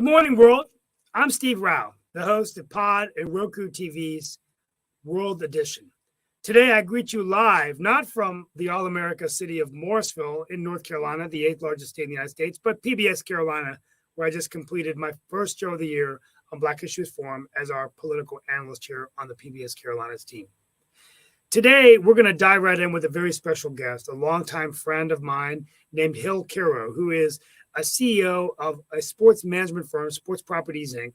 morning, world. I'm Steve Rao, the host of Pod and Roku TV's World Edition. Today, I greet you live, not from the All-America city of Morrisville in North Carolina, the 8th largest state in the United States, but PBS Carolina, where I just completed my first show of the year on Black Issues Forum as our political analyst here on the PBS Carolina's team. Today, we're going to dive right in with a very special guest, a longtime friend of mine named Hill Caro, who is a CEO of a sports management firm, Sports Properties, Inc.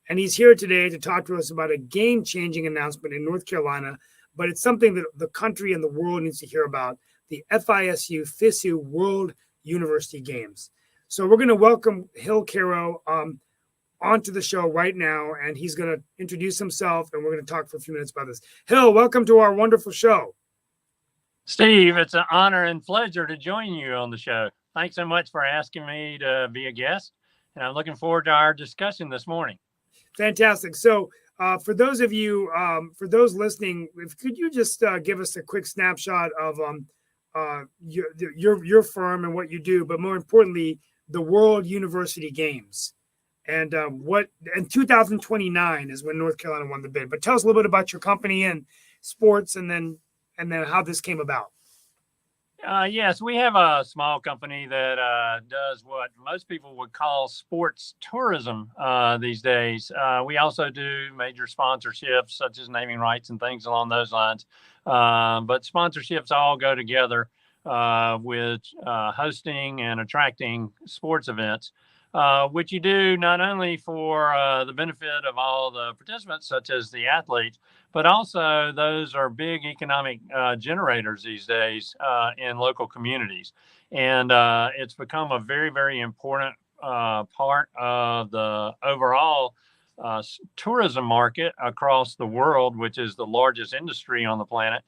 And he's here today to talk to us about a game-changing announcement in North Carolina, but it's something that the country and the world needs to hear about, the FISU World University Games. So we're going to welcome Hill Caro onto the show right now, and he's going to introduce himself, and we're going to talk for a few minutes about this. Hill, welcome to our wonderful show. Steve, it's an honor and pleasure to join you on the show. Thanks so much for asking me to be a guest, and I'm looking forward to our discussion this morning. Fantastic. So for those of you, for those listening, could you just give us a quick snapshot of your firm and what you do, but more importantly, the World University Games, and what? And 2029 is when North Carolina won the bid. But tell us a little bit about your company and sports, and then how this came about. Yes, we have a small company that does what most people would call sports tourism these days. We also do major sponsorships, such as naming rights and things along those lines. But sponsorships all go together with hosting and attracting sports events, which you do not only for the benefit of all the participants, such as the athletes, but also those are big economic generators these days in local communities. And it's become a very, very important part of the overall tourism market across the world, which is the largest industry on the planet.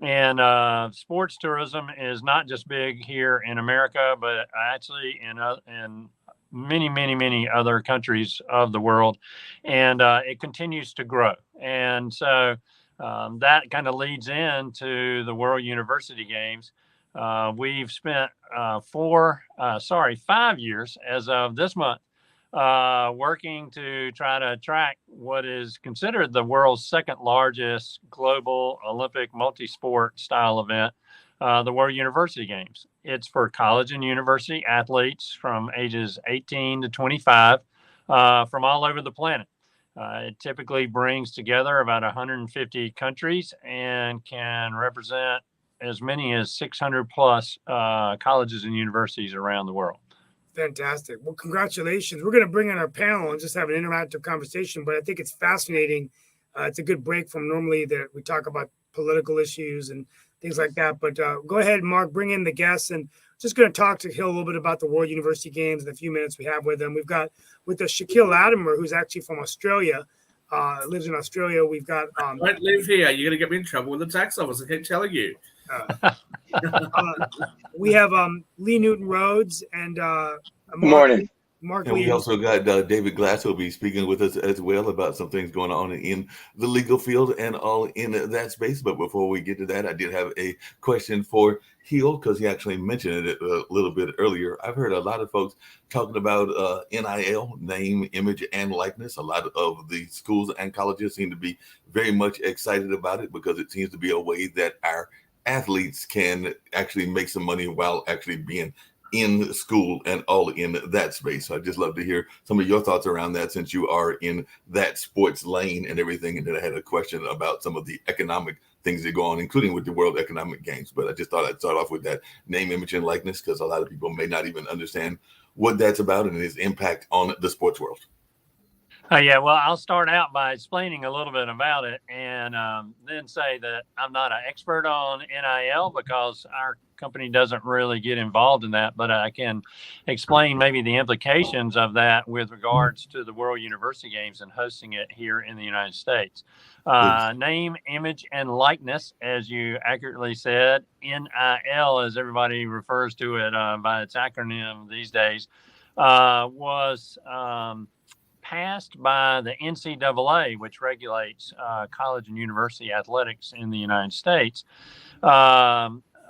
And sports tourism is not just big here in America, but actually in many other countries of the world, and it continues to grow. And so that kind of leads into the World University Games. We've spent 5 years as of this month working to try to attract what is considered the world's second largest global Olympic multi-sport style event, the World University Games. It's for college and university athletes from ages 18 to 25 from all over the planet. It typically brings together about 150 countries and can represent as many as 600 plus colleges and universities around the world. Fantastic. Well, congratulations. We're going to bring in our panel and just have an interactive conversation, but I think it's fascinating. It's a good break from normally that we talk about political issues and things like that. But go ahead, Mark, bring in the guests, and just going to talk to Hill a little bit about the World University Games in the few minutes we have with him. We've got with us Shaquille Latimer, who's actually from Australia, lives in Australia. We've got I don't live here. You're going to get me in trouble with the tax office. I keep telling you. We have Lee Newton Rhodes and Good morning. Mark And Lee. we also got David Glass, who'll be speaking with us as well about some things going on in the legal field and all in that space. But before we get to that, I did have a question for Hill, because he actually mentioned it a little bit earlier. I've heard a lot of folks talking about NIL, name, image, and likeness. A lot of the schools and colleges seem to be very much excited about it because it seems to be a way that our athletes can actually make some money while actually being in school and all in that space. So I'd just love to hear some of your thoughts around that, since you are in that sports lane and everything. And then I had a question about some of the economic things that go on, including with the World Economic Games. But I just thought I'd start off with that name, image, and likeness, because a lot of people may not even understand what that's about and its impact on the sports world. Yeah, well, I'll start out by explaining a little bit about it, and then say that I'm not an expert on NIL because our company doesn't really get involved in that, but I can explain maybe the implications of that with regards to the World University Games and hosting it here in the United States. Name, image, and likeness, as you accurately said, NIL, as everybody refers to it by its acronym these days, was passed by the NCAA, which regulates college and university athletics in the United States,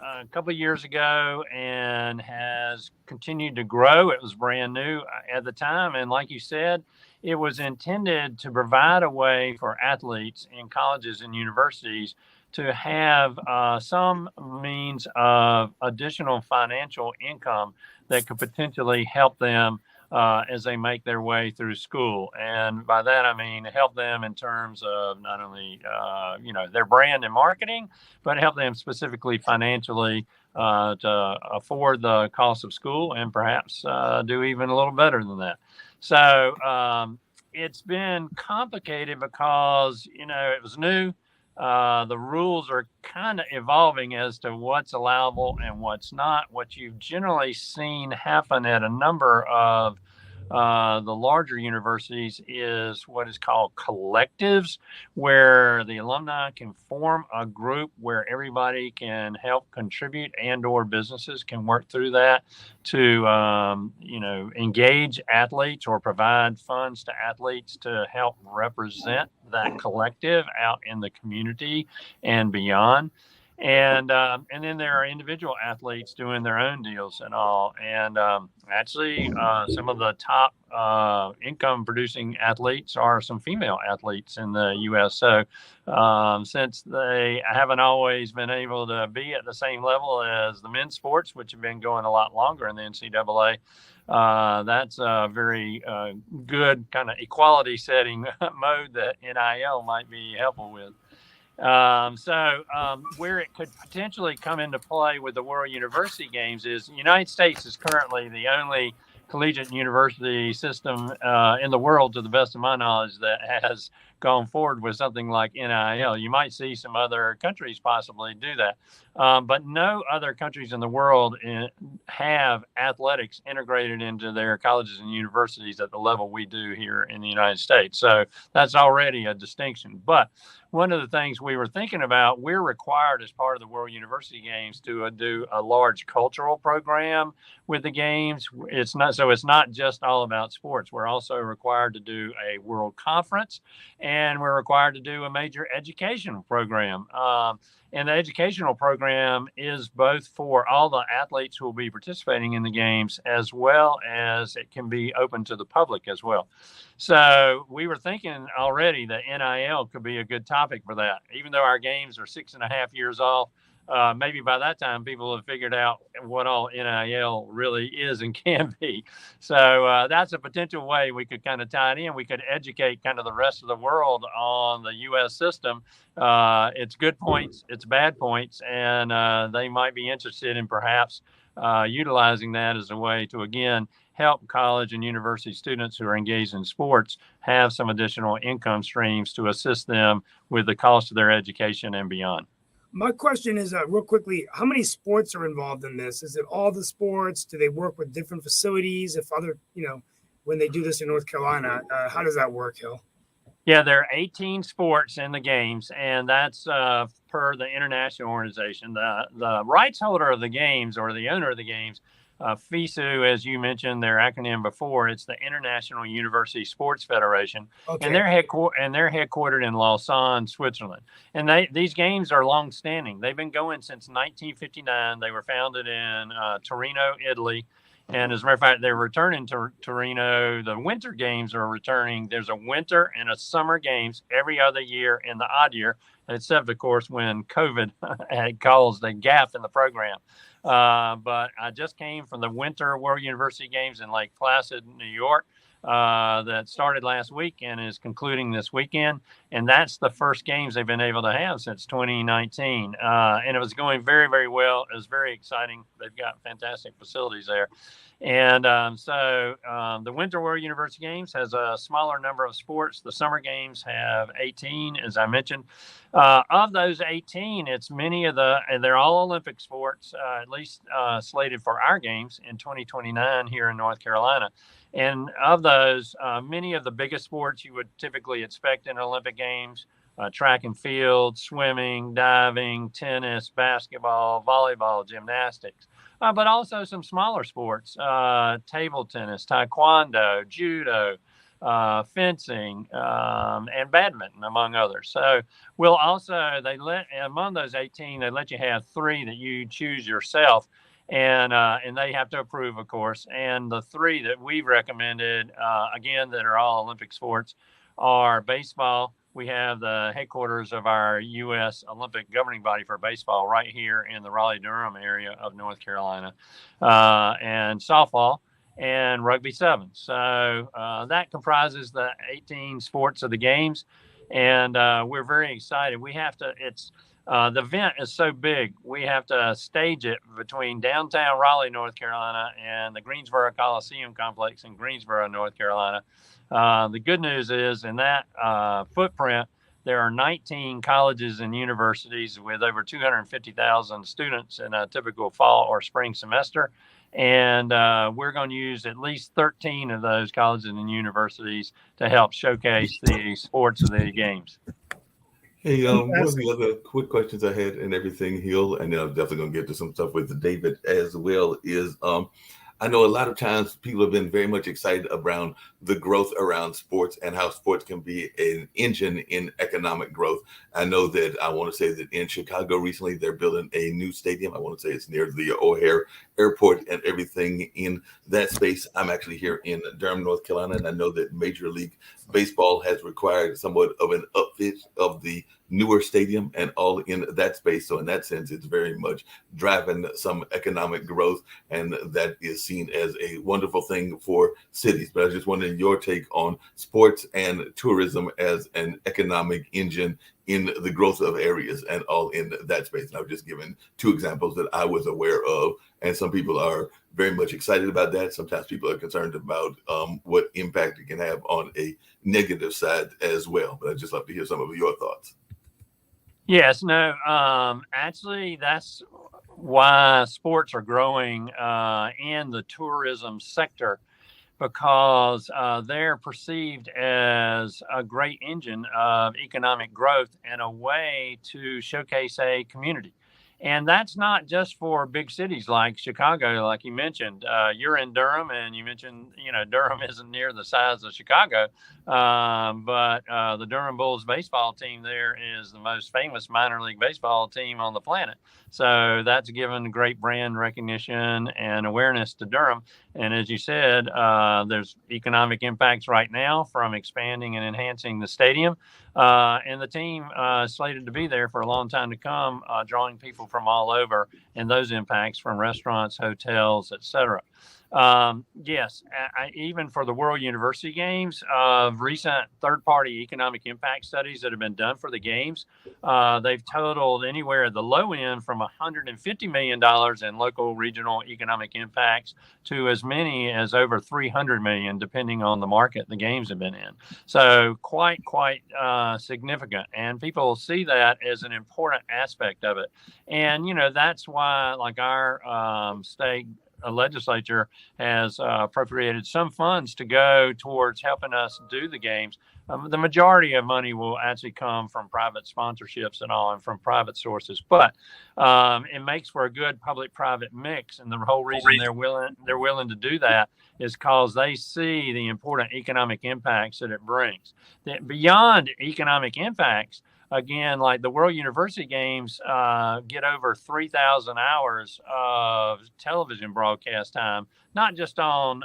a couple of years ago and has continued to grow. It was brand new at the time. And like you said, it was intended to provide a way for athletes in colleges and universities to have some means of additional financial income that could potentially help them as they make their way through school. And by that, I mean help them in terms of not only, their brand and marketing, but help them specifically financially to afford the cost of school and perhaps do even a little better than that. So it's been complicated because, it was new. The rules are kind of evolving as to what's allowable and what's not. What you've generally seen happen at a number of the larger universities is what is called collectives, where the alumni can form a group where everybody can help contribute, and or businesses can work through that to engage athletes or provide funds to athletes to help represent that collective out in the community and beyond. And then there are individual athletes doing their own deals and all. And actually, some of the top income producing athletes are some female athletes in the U.S. So since they haven't always been able to be at the same level as the men's sports, which have been going a lot longer in the NCAA, that's a very good kind of equality setting mode that NIL might be helpful with. Where it could potentially come into play with the World University Games is the United States is currently the only collegiate university system in the world, to the best of my knowledge, that has gone forward with something like NIL. You might see some other countries possibly do that, but no other countries in the world have athletics integrated into their colleges and universities at the level we do here in the United States. So that's already a distinction. But one of the things we were thinking about, we're required as part of the World University Games to do a large cultural program with the games. It's not just all about sports. We're also required to do a world conference, and we're required to do a major educational program. And the educational program is both for all the athletes who will be participating in the games, as well as it can be open to the public as well. So we were thinking already that NIL could be a good topic for that. Even though our games are 6.5 years off, maybe by that time people have figured out what all NIL really is and can be. So that's a potential way we could kind of tie it in. We could educate kind of the rest of the world on the U.S. system. It's good points, it's bad points, and they might be interested in perhaps utilizing that as a way to, again, help college and university students who are engaged in sports have some additional income streams to assist them with the cost of their education and beyond. My question is, real quickly, how many sports are involved in this? Is it all the sports? Do they work with different facilities? If other, when they do this in North Carolina, how does that work, Hill? Yeah, there are 18 sports in the games, and that's per the international organization. The rights holder of the games, or the owner of the games, FISU, as you mentioned, their acronym before, it's the International University Sports Federation, okay. And they're headquartered in Lausanne, Switzerland. And these games are long-standing. They've been going since 1959. They were founded in Torino, Italy. And as a matter of fact, they're returning to Torino. The winter games are returning. There's a winter and a summer games every other year in the odd year, except, of course, when COVID had caused a gap in the program. But I just came from the Winter World University Games in Lake Placid, New York, that started last week and is concluding this weekend. And that's the first games they've been able to have since 2019. And it was going very, very well. It was very exciting. They've got fantastic facilities there. And the Winter World University Games has a smaller number of sports. The Summer Games have 18, as I mentioned. Of those 18, it's and they're all Olympic sports, at least slated for our games in 2029 here in North Carolina. And of those, many of the biggest sports you would typically expect in Olympic Games, track and field, swimming, diving, tennis, basketball, volleyball, gymnastics, but also some smaller sports, table tennis, taekwondo, judo, fencing, and badminton, among others. So we'll also, among those 18, they let you have 3 that you choose yourself. And they have to approve, of course. And the 3 that we've recommended, again, that are all Olympic sports, are baseball. We have the headquarters of our U.S. Olympic governing body for baseball right here in the Raleigh-Durham area of North Carolina, and softball and rugby 7. So that comprises the 18 sports of the games, and we're very excited. We have to. The event is so big, we have to stage it between downtown Raleigh, North Carolina, and the Greensboro Coliseum complex in Greensboro, North Carolina. The good news is in that footprint, there are 19 colleges and universities with over 250,000 students in a typical fall or spring semester. And we're going to use at least 13 of those colleges and universities to help showcase the sports of the games. Hey, one of the other quick questions I had and everything, Hill, and then I'm definitely going to get to some stuff with David as well, is I know a lot of times people have been very much excited around the growth around sports and how sports can be an engine in economic growth. I know that I want to say that in Chicago recently, they're building a new stadium. I want to say it's near the O'Hare Airport and everything in that space. I'm actually here in Durham, North Carolina, and I know that Major League Baseball has required somewhat of an upfit of the newer stadium and all in that space. So in that sense, it's very much driving some economic growth, and that is seen as a wonderful thing for cities. But I was just wondering your take on sports and tourism as an economic engine in the growth of areas and all in that space. And I've just given 2 examples that I was aware of, and some people are very much excited about that. Sometimes people are concerned about what impact it can have on a negative side as well. But I'd just love to hear some of your thoughts. Yes, no, actually, that's why sports are growing in the tourism sector, because they're perceived as a great engine of economic growth and a way to showcase a community. And that's not just for big cities like Chicago, like you mentioned. You're in Durham, and you mentioned, Durham isn't near the size of Chicago, but the Durham Bulls baseball team there is the most famous minor league baseball team on the planet. So that's given great brand recognition and awareness to Durham. And as you said, there's economic impacts right now from expanding and enhancing the stadium. And the team is slated to be there for a long time to come, drawing people from all over, and those impacts from restaurants, hotels, etc. Yes, even for the World University Games, recent third-party economic impact studies that have been done for the games, they've totaled anywhere at the low end from $150 million in local regional economic impacts to as many as over $300 million, depending on the market the games have been in. So quite significant, and people see that as an important aspect of it. And that's why, like, our state legislature has appropriated some funds to go towards helping us do the games. The majority of money will actually come from private sponsorships and all, and from private sources. But it makes for a good public-private mix, and the whole reason they're willing to do that is because they see the important economic impacts that it brings. Beyond economic impacts, again, like the World University Games get over 3,000 hours of television broadcast time, not just on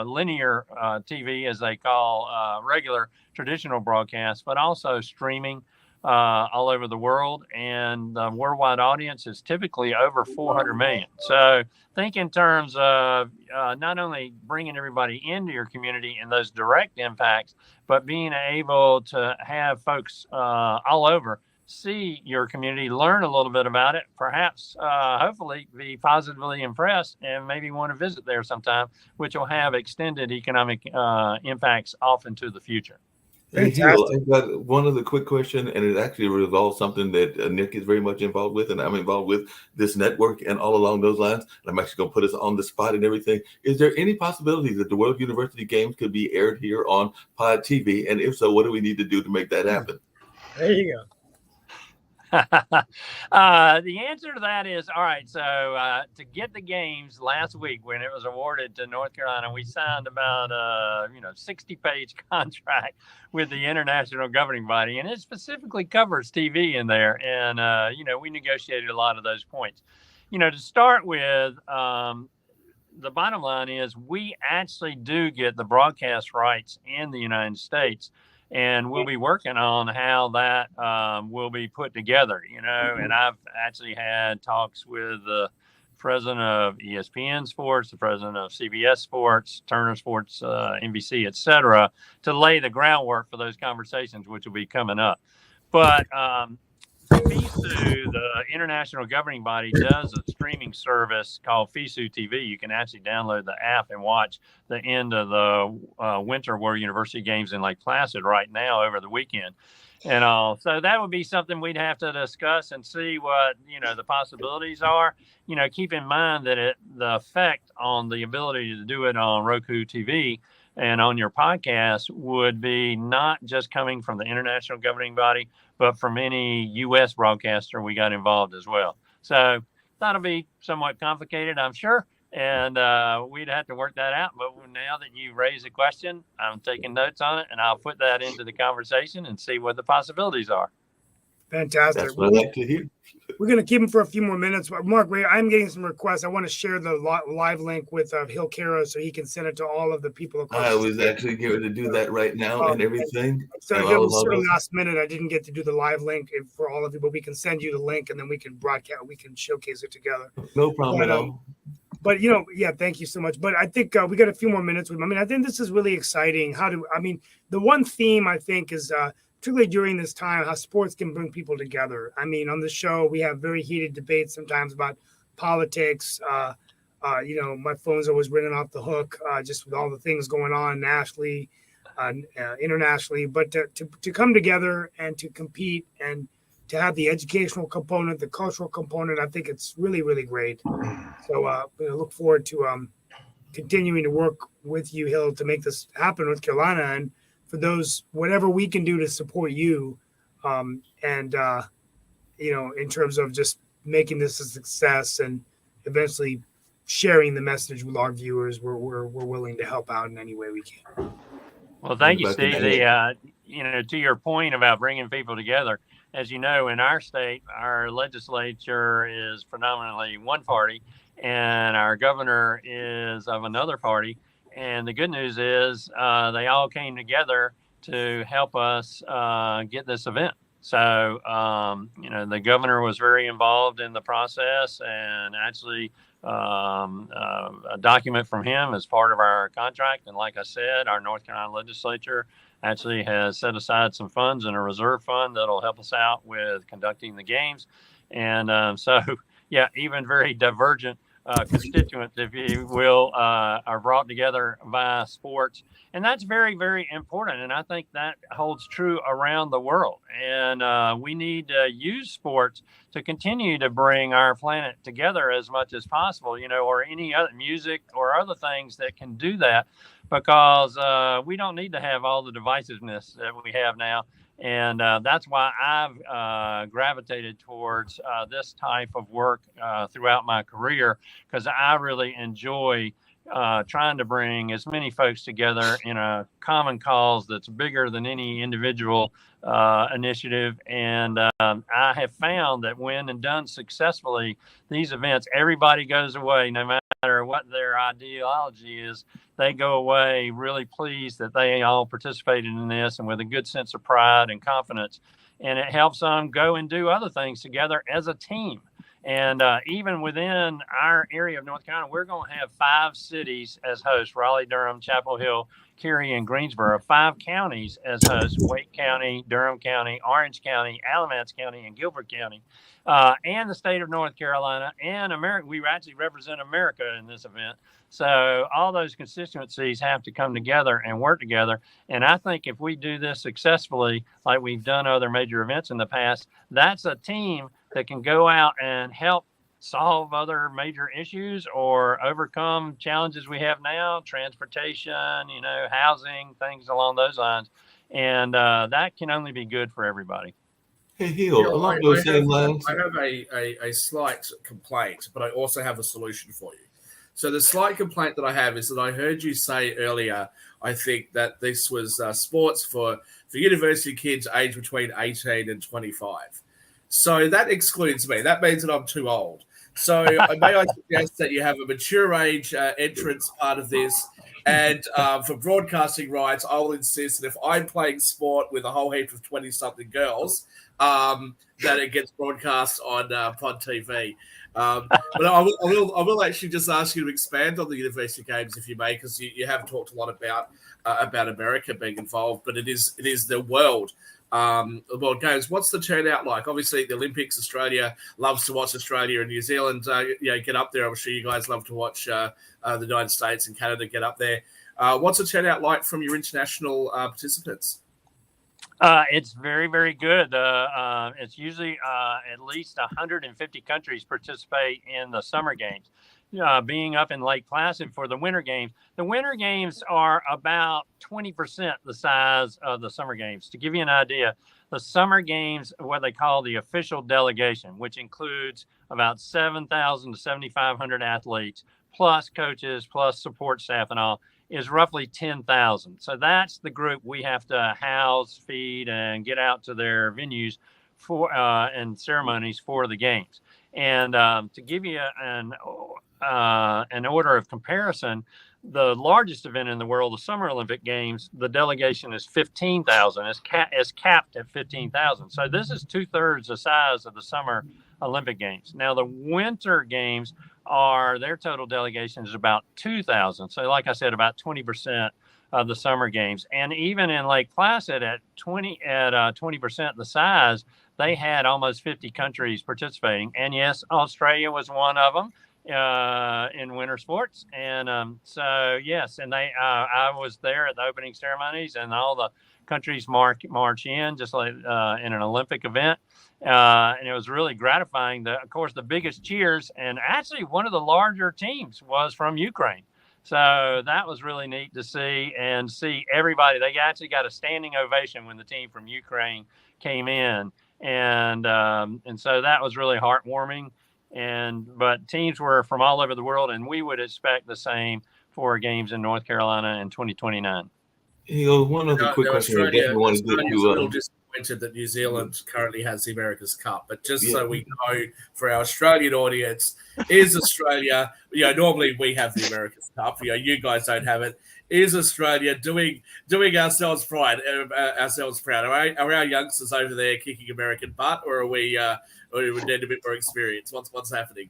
linear TV, as they call regular traditional broadcasts, but also streaming all over the world. And the worldwide audience is typically over 400 million. So think in terms of not only bringing everybody into your community and those direct impacts, but being able to have folks all over see your community, learn a little bit about it, perhaps, hopefully be positively impressed and maybe want to visit there sometime, which will have extended economic impacts off into the future. Hey, Hill, I've got one other quick question, and it actually revolves something that Nick is very much involved with, and I'm involved with this network and all along those lines. And I'm actually going to put us on the spot and everything. Is there any possibility that the World University Games could be aired here on Pod TV? And if so, what do we need to do to make that happen? There you go. The answer to that is all right. So to get the games last week when it was awarded to North Carolina, we signed about 60-page contract with the international governing body, and it specifically covers TV in there. And we negotiated a lot of those points. To start with, the bottom line is we actually do get the broadcast rights in the United States. And we'll be working on how that will be put together, and I've actually had talks with the president of ESPN Sports, the president of CBS Sports, Turner Sports, NBC, et cetera, to lay the groundwork for those conversations, which will be coming up. But FISU, the international governing body, does a streaming service called FISU TV. You can actually download the app and watch the end of the Winter World University Games in Lake Placid right now over the weekend. And so that would be something we'd have to discuss and see what, the possibilities are. Keep in mind that the effect on the ability to do it on Roku TV and on your podcast would be not just coming from the international governing body, but from any U.S. broadcaster we got involved as well. So that'll be somewhat complicated, I'm sure, and we'd have to work that out. But now that you raise a question, I'm taking notes on it, and I'll put that into the conversation and see what the possibilities are. Fantastic. That's what I like to hear. We're going to keep him for a few more minutes. Mark, I'm getting some requests. I want to share the live link with Hill Kara so he can send it to all of the people. I was actually going to do that right now and everything. So it was sort of last minute. I didn't get to do the live link for all of you, but we can send you the link and then we can broadcast. We can showcase it together. No problem at all. But thank you so much. But I think we got a few more minutes with him. I think this is really exciting. The one theme I think is particularly during this time, how sports can bring people together. On the show, we have very heated debates sometimes about politics. My phone's always ringing off the hook just with all the things going on nationally, internationally. But to come together and to compete and to have the educational component, the cultural component, I think it's really, really great. So I look forward to continuing to work with you, Hill, to make this happen in North Carolina. And for those, whatever we can do to support you, in terms of just making this a success and eventually sharing the message with our viewers, we're willing to help out in any way we can. Well, thank you, Steve. To your point about bringing people together, as you know, in our state, our legislature is predominantly one party, and our governor is of another party. And the good news is they all came together to help us get this event. So, the governor was very involved in the process, and actually a document from him is part of our contract. And like I said, our North Carolina legislature actually has set aside some funds in a reserve fund that'll help us out with conducting the games. And even very divergent constituents, if you will, are brought together by sports. And that's very, very important. And I think that holds true around the world. And we need to use sports to continue to bring our planet together as much as possible, or any other music or other things that can do that, because we don't need to have all the divisiveness that we have now. And that's why I've gravitated towards this type of work throughout my career, because I really enjoy trying to bring as many folks together in a common cause that's bigger than any individual initiative. And I have found that when and done successfully, these events, everybody goes away, no matter what their ideology is. They go away really pleased that they all participated in this and with a good sense of pride and confidence. And it helps them go and do other things together as a team. And even within our area of North Carolina, we're going to have 5 cities as hosts: Raleigh, Durham, Chapel Hill, Cary, and Greensboro. 5 counties as hosts: Wake County, Durham County, Orange County, Alamance County, and Gilbert County. And the state of North Carolina and America. We actually represent America in this event. So all those constituencies have to come together and work together. And I think if we do this successfully, like we've done other major events in the past, that's a team that can go out and help solve other major issues or overcome challenges we have now: transportation, housing, things along those lines. And that can only be good for everybody. Hey, Hill, Yeah, along those same lines. I have a slight complaint, but I also have a solution for you. So the slight complaint that I have is that I heard you say earlier, I think that this was sports for university kids aged between 18 and 25. So that excludes me. That means that I'm too old. So may I suggest that you have a mature age entrance part of this. And for broadcasting rights, I will insist that if I'm playing sport with a whole heap of 20-something girls, that it gets broadcast on Pod TV. But I will actually just ask you to expand on the University Games, if you may, because you have talked a lot about America being involved, but it is the world Games. What's the turnout like? Obviously, the Olympics, Australia loves to watch Australia and New Zealand. Get up there. I'm sure you guys love to watch the United States and Canada get up there. What's the turnout like from your international participants? It's very, very good. It's usually at least 150 countries participate in the summer games. Being up in Lake Placid for the winter games. The winter games are about 20% the size of the summer games. To give you an idea, the summer games, what they call the official delegation, which includes about 7,000 to 7,500 athletes, plus coaches, plus support staff and all, is roughly 10,000. So that's the group we have to house, feed, and get out to their venues for and ceremonies for the games. And to give you an order of comparison, the largest event in the world, the Summer Olympic Games, the delegation is 15,000. It's capped at 15,000. So this is 2/3 the size of the Summer Olympic Games. Now the Winter Games their total delegation is about 2,000. So like I said, about 20% of the Summer Games. And even in Lake Placid at 20% the size, they had almost 50 countries participating. And yes, Australia was one of them in winter sports. And so, yes, and I was there at the opening ceremonies, and all the countries march in just like in an Olympic event. And it was really gratifying. Of course, the biggest cheers, and actually one of the larger teams was from Ukraine. So that was really neat to see everybody. They actually got a standing ovation when the team from Ukraine came in. And so that was really heartwarming. But teams were from all over the world, and we would expect the same for games in North Carolina in 2029. One other quick question. Australia's a little disappointed that New Zealand currently has the America's Cup, but so we know for our Australian audience, is Australia? Normally we have the America's Cup. You guys don't have it. Is Australia doing ourselves proud? Are our youngsters over there kicking American butt, or are we need a bit more experience? What's happening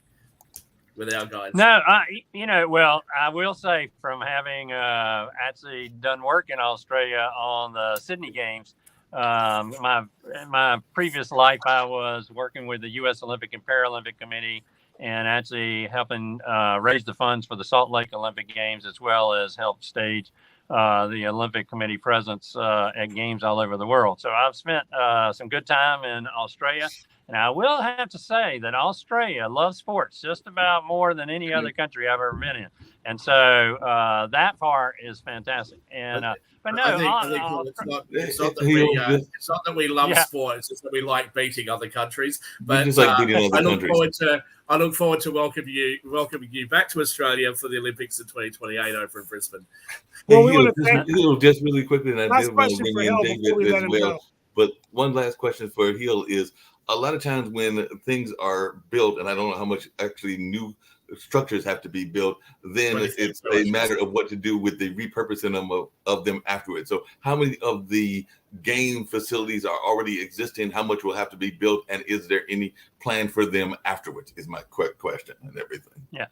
with our guys? No, I will say from having actually done work in Australia on the Sydney Games, my previous life I was working with the U.S. Olympic and Paralympic Committee and actually helping raise the funds for the Salt Lake Olympic Games, as well as help stage the Olympic Committee presence at games all over the world. So I've spent some good time in Australia. And I will have to say that Australia loves sports just about more than any other country I've ever been in. And so that part is fantastic. And but no, it's not that we love sport. It's just that we like beating other countries. But I look forward to welcoming you back to Australia for the Olympics in 2028 over in Brisbane. Well, we want to thank just really quickly, and I did want to bring in David as well. Go. But one last question for Hill is, a lot of times when things are built, and I don't know how much actually new structures have to be built, then it's a matter of what to do with the repurposing of them afterwards. So how many of the game facilities are already existing? How much will have to be built? And is there any plan for them afterwards is my quick question and everything. Yeah.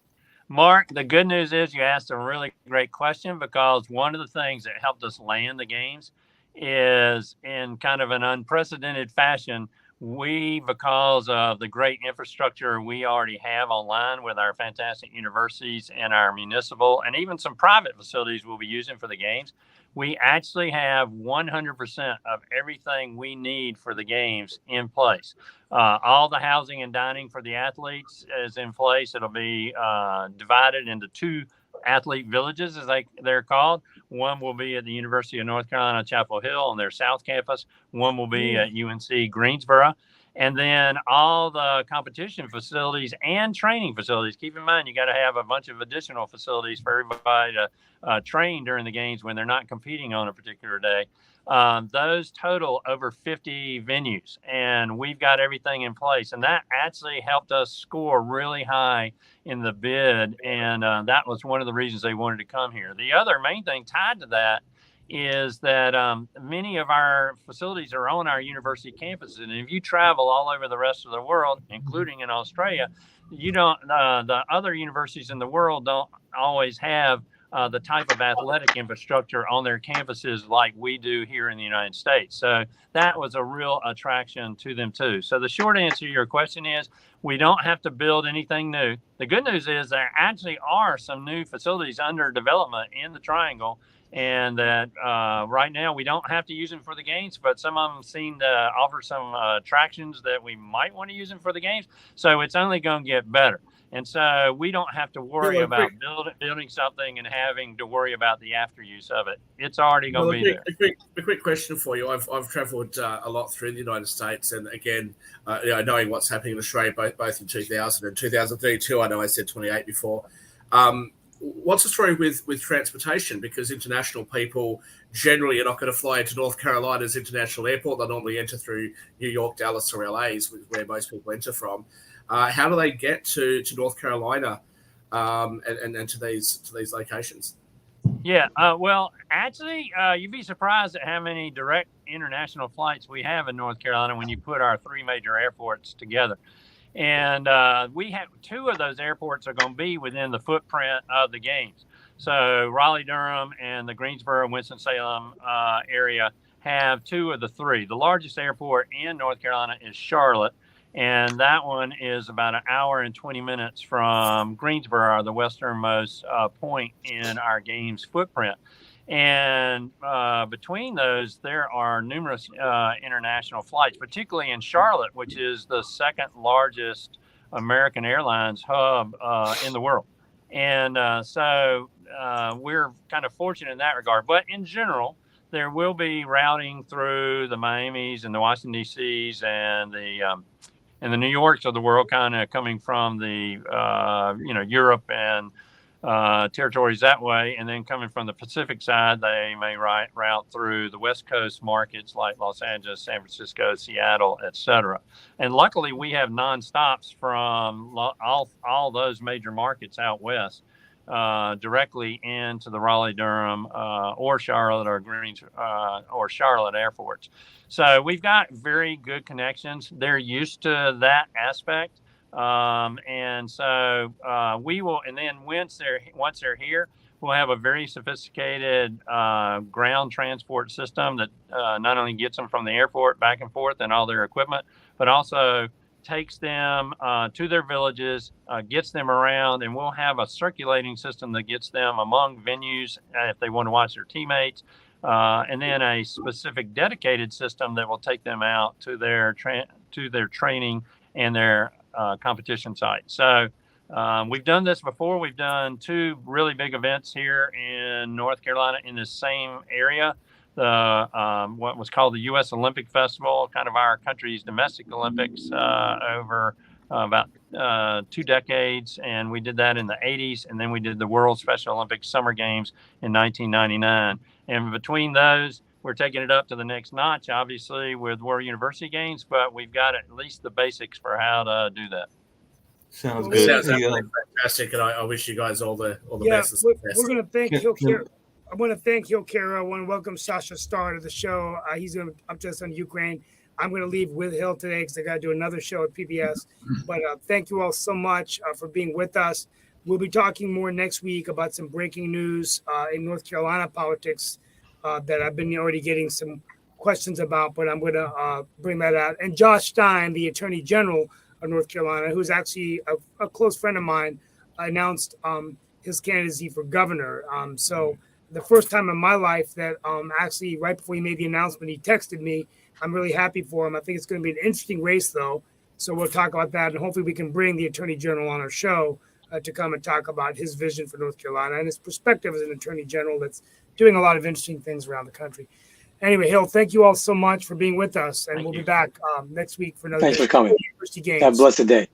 Mark, the good news is you asked a really great question, because one of the things that helped us land the games is, in kind of an unprecedented fashion, because of the great infrastructure we already have online with our fantastic universities and our municipal and even some private facilities we'll be using for the games, we actually have 100% of everything we need for the games in place. All the housing and dining for the athletes is in place. It'll be divided into 2 athlete villages, as they're called. One will be at the University of North Carolina, Chapel Hill on their South Campus. One will be at UNC Greensboro. And then all the competition facilities and training facilities. Keep in mind, you got to have a bunch of additional facilities for everybody to train during the games when they're not competing on a particular day. Those total over 50 venues, and we've got everything in place. And that actually helped us score really high in the bid. And that was one of the reasons they wanted to come here. The other main thing tied to that is that many of our facilities are on our university campuses. And if you travel all over the rest of the world, including in Australia, the other universities in the world don't always have the type of athletic infrastructure on their campuses like we do here in the United States. So that was a real attraction to them too. So the short answer to your question is we don't have to build anything new. The good news is there actually are some new facilities under development in the Triangle, and that right now we don't have to use them for the games, but some of them seem to offer some attractions that we might want to use them for the games. So it's only going to get better. And so we don't have to worry about building something and having to worry about the after use of it. It's already going to be there. A quick question for you. I've traveled a lot through the United States, and again, knowing what's happening in Australia, both in 2000 and 2032, I know I said 28 before. What's the story with transportation? Because international people generally are not going to fly into North Carolina's international airport. They normally enter through New York, Dallas, or LA, where most people enter from. How do they get to North Carolina and to these locations? Yeah, well, actually, you'd be surprised at how many direct international flights we have in North Carolina when you put our three major airports together. And we have two of those airports are going to be within the footprint of the games. So Raleigh-Durham and the Greensboro, Winston-Salem area have two of the three. The largest airport in North Carolina is Charlotte, and that one is about an hour and 20 minutes from Greensboro, the westernmost point in our game's footprint. And between those, there are numerous international flights, particularly in Charlotte, which is the second largest American Airlines hub in the world. And so we're kind of fortunate in that regard. But in general, there will be routing through the Miamis and the Washington, D.C.s and the New Yorks of the world, kind of coming from the, Europe and territories that way, and then coming from the Pacific side, they may route through the West Coast markets like Los Angeles, San Francisco, Seattle, etc. And luckily, we have nonstops from all those major markets out west directly into the Raleigh-Durham or Charlotte or Charlotte airports. So we've got very good connections. They're used to that aspect. And so we will, and then once they're here, we'll have a very sophisticated ground transport system that not only gets them from the airport back and forth and all their equipment, but also takes them to their villages, gets them around, and we'll have a circulating system that gets them among venues if they want to watch their teammates, and then a specific dedicated system that will take them out to their training and their competition site. So we've done this before. We've done two really big events here in North Carolina in the same area. What was called the U.S. Olympic Festival, kind of our country's domestic Olympics over about 2 decades. And we did that in the 80s. And then we did the World Special Olympics Summer Games in 1999. And between those, we're taking it up to the next notch, obviously, with World University Games, but we've got at least the basics for how to do that. Sounds good. Sounds fantastic, and I wish you guys all the best. We're going to thank Hill Carroll. I want to thank Hill Carroll. I want to welcome Sasha Starr to the show. He's going to update us on Ukraine. I'm going to leave with Hill today because I got to do another show at PBS. But thank you all so much for being with us. We'll be talking more next week about some breaking news in North Carolina politics that I've been already getting some questions about, but I'm going to bring that out. And Josh Stein, the Attorney General of North Carolina, who's actually a close friend of mine, announced his candidacy for governor. So the first time in my life that actually right before he made the announcement, he texted me. I'm really happy for him. I think it's going to be an interesting race, though. So we'll talk about that, and hopefully we can bring the Attorney General on our show to come and talk about his vision for North Carolina and his perspective as an attorney general that's doing a lot of interesting things around the country. Anyway, Hill, thank you all so much for being with us, and Thank we'll you. be back next week for another. Thanks for coming. University Games. Have a blessed day.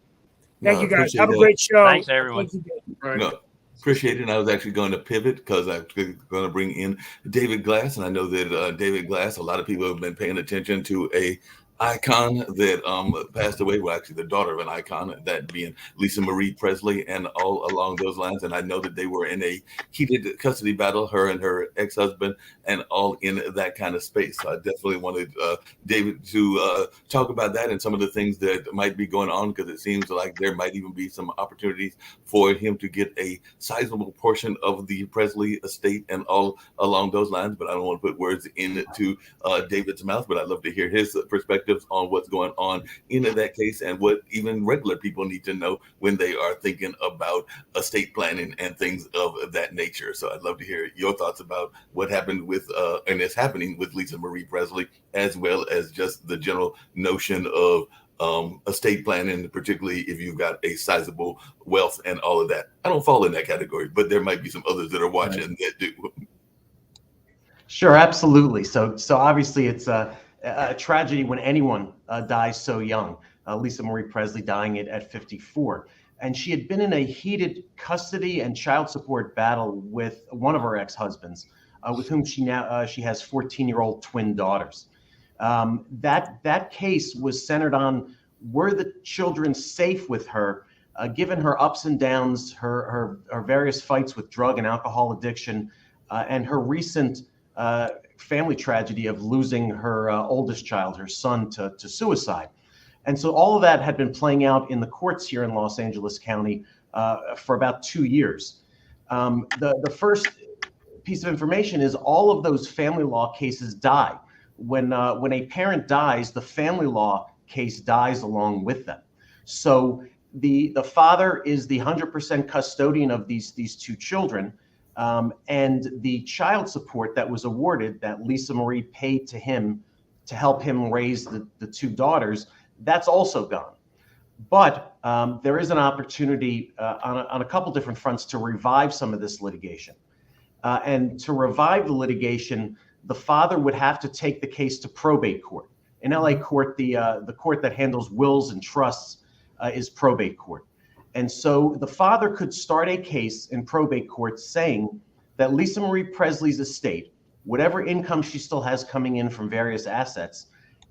Thank you, guys. Appreciate Have a that. great show. Thanks, everyone. Thank you. Right. No, appreciate it. And I was actually going to pivot because I'm going to bring in David Glass, and I know that David Glass, a lot of people have been paying attention to a icon that passed away. Well, actually, the daughter of an icon, that being Lisa Marie Presley, and all along those lines. And I know that they were in a heated custody battle, her and her ex-husband, and all in that kind of space. So I definitely wanted David to talk about that and some of the things that might be going on, because it seems like there might even be some opportunities for him to get a sizable portion of the Presley estate and all along those lines. But I don't want to put words into David's mouth, but I'd love to hear his perspectives on what's going on in that case and what even regular people need to know when they are thinking about estate planning and things of that nature. So I'd love to hear your thoughts about what happened with and is happening with Lisa Marie Presley, as well as just the general notion of estate planning, particularly if you've got a sizable wealth and all of that. I don't fall in that category, but there might be some others that are watching that do. Sure, absolutely. So obviously it's a tragedy when anyone dies so young. Lisa Marie Presley dying at 54. And she had been in a heated custody and child support battle with one of her ex-husbands, with whom she has 14-year-old twin daughters. That case was centered on, were the children safe with her, given her ups and downs, her various fights with drug and alcohol addiction, and her recent family tragedy of losing her oldest child, her son, to suicide. And so all of that had been playing out in the courts here in Los Angeles County for about 2 years. The first piece of information is all of those family law cases die. When a parent dies, the family law case dies along with them. So the father is the 100% custodian of these two children. And the child support that was awarded, that Lisa Marie paid to him to help him raise the two daughters, that's also gone. But there is an opportunity on a couple different fronts to revive some of this litigation. And to revive the litigation, the father would have to take the case to probate court. In LA court, the court that handles wills and trusts is probate court. And so the father could start a case in probate court saying that Lisa Marie Presley's estate, whatever income she still has coming in from various assets,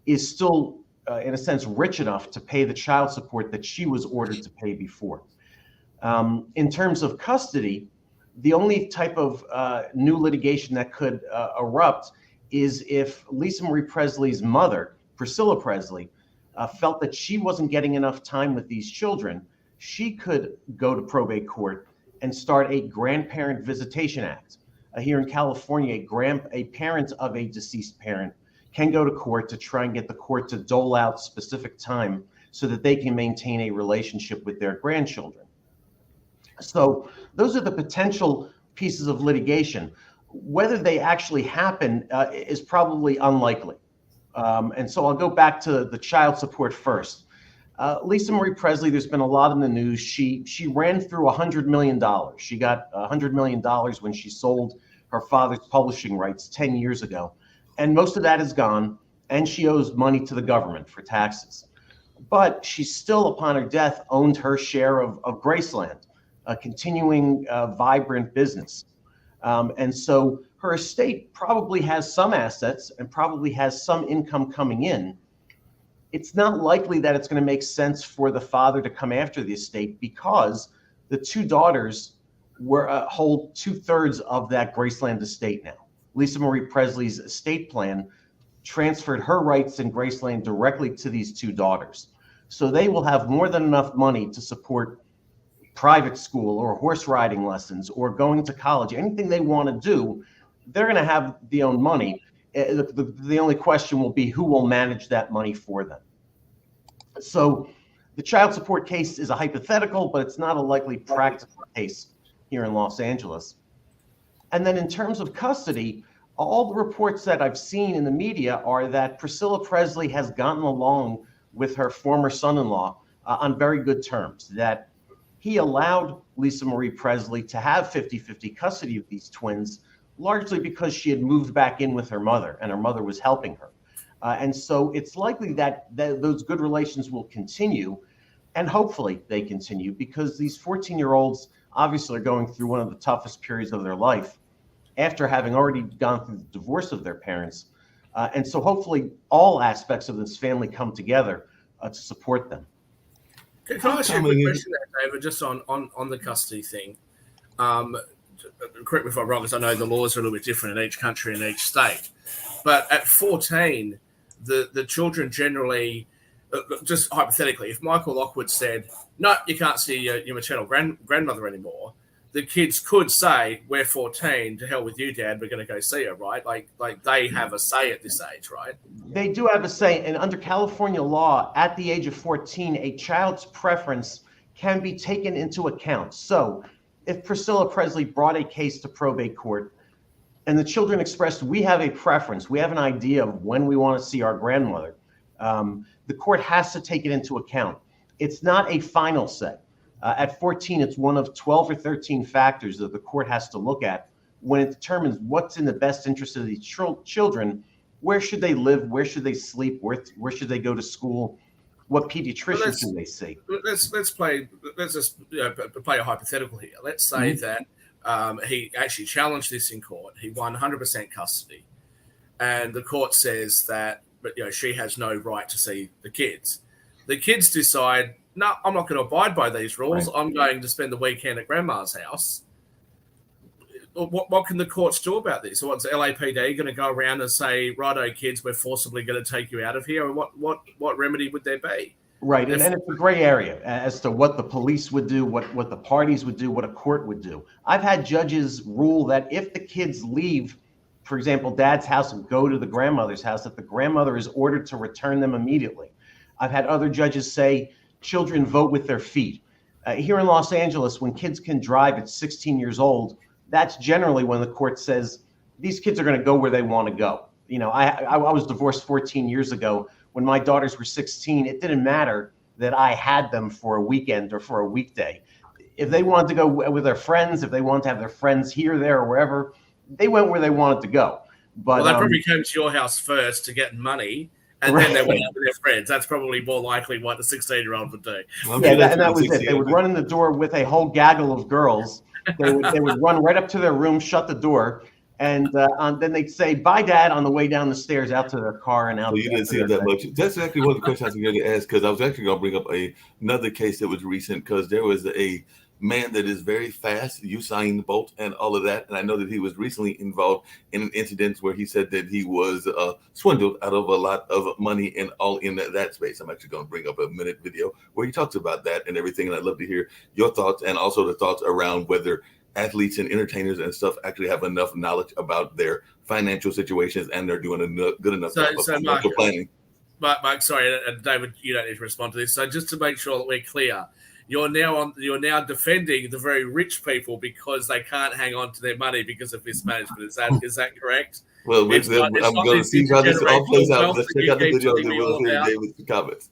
is still, in a sense, rich enough to pay the child support that she was ordered to pay before. In terms of custody, the only type of new litigation that could erupt is if Lisa Marie Presley's mother, Priscilla Presley, felt that she wasn't getting enough time with these children. She could go to probate court and start a Grandparent Visitation Act. Here in California, a parent of a deceased parent can go to court to try and get the court to dole out specific time so that they can maintain a relationship with their grandchildren. So those are the potential pieces of litigation. Whether they actually happen is probably unlikely. And so I'll go back to the child support first. Lisa Marie Presley, there's been a lot in the news. She ran through $100 million. She got $100 million when she sold her father's publishing rights 10 years ago. And most of that is gone, and she owes money to the government for taxes. But she still, upon her death, owned her share of Graceland, a continuing vibrant business. And so her estate probably has some assets and probably has some income coming in. It's not likely that it's going to make sense for the father to come after the estate because the two daughters hold 2/3 of that Graceland estate now. Lisa Marie Presley's estate plan transferred her rights in Graceland directly to these two daughters. So they will have more than enough money to support private school or horse riding lessons or going to college, anything they want to do. They're going to have the own money. The only question will be who will manage that money for them. So the child support case is a hypothetical, but it's not a likely practical case here in Los Angeles. And then in terms of custody, all the reports that I've seen in the media are that Priscilla Presley has gotten along with her former son-in-law on very good terms, that he allowed Lisa Marie Presley to have 50-50 custody of these twins, largely because she had moved back in with her mother and her mother was helping her. And so it's likely that those good relations will continue, and hopefully they continue, because these 14-year-olds obviously are going through one of the toughest periods of their life after having already gone through the divorce of their parents. And so hopefully all aspects of this family come together to support them. Can I ask you a quick question there, David, just on the custody thing? Correct me if I'm wrong, because I know the laws are a little bit different in each country and each state. But at 14, the children generally, just hypothetically, if Michael Lockwood said, no, you can't see your maternal grandmother anymore, the kids could say, we're 14, to hell with you, Dad, we're going to go see her, right? Like they have a say at this age, right? They do have a say, and under California law, at the age of 14, a child's preference can be taken into account. So if Priscilla Presley brought a case to probate court and the children expressed, we have a preference, we have an idea of when we want to see our grandmother, the court has to take it into account. It's not a final say. At 14, it's one of 12 or 13 factors that the court has to look at when it determines what's in the best interest of these children. Where should they live? Where should they sleep? Where should they go to school? What pediatrician can they see? Let's just play a hypothetical here. Let's say that he actually challenged this in court. He won 100% custody, and the court says that, but she has no right to see the kids. The kids decide, no, I'm not going to abide by these rules. Right. I'm going to spend the weekend at grandma's house. What can the courts do about this? Or what's the LAPD going to go around and say, righto, kids, we're forcibly going to take you out of here? Or what remedy would there be? Right, and it's a gray area as to what the police would do, what the parties would do, what a court would do. I've had judges rule that if the kids leave, for example, Dad's house and go to the grandmother's house, that the grandmother is ordered to return them immediately. I've had other judges say children vote with their feet. Here in Los Angeles, when kids can drive at 16 years old, that's generally when the court says these kids are going to go where they want to go. I was divorced 14 years ago. When my daughters were 16, it didn't matter that I had them for a weekend or for a weekday. If they wanted to go with their friends, if they wanted to have their friends here, there, or wherever, they went where they wanted to go. But they probably came to your house first to get money, and then they went out with their friends. That's probably more likely what a 16-year-old would do. And that was it. They would run in the door with a whole gaggle of girls. They would run right up to their room, shut the door, and then they'd say, bye, Dad, on the way down the stairs out to their car and out. So you didn't see that much. That's actually one of the questions I was going to ask, because I was actually going to bring up another case that was recent, because there was a man that is very fast, Usain Bolt and all of that. And I know that he was recently involved in an incident where he said that he was swindled out of a lot of money and all in that space. I'm actually going to bring up a minute video where he talks about that and everything. And I'd love to hear your thoughts and also the thoughts around whether athletes and entertainers and stuff actually have enough knowledge about their financial situations and they're doing a good enough job of financial planning. Mark, sorry, David, you don't need to respond to this. So just to make sure that we're clear, you're now defending the very rich people because they can't hang on to their money because of mismanagement. Is that correct? Well, I'm going to see how this all plays out. Let's check out the video and then we'll hear David's comments.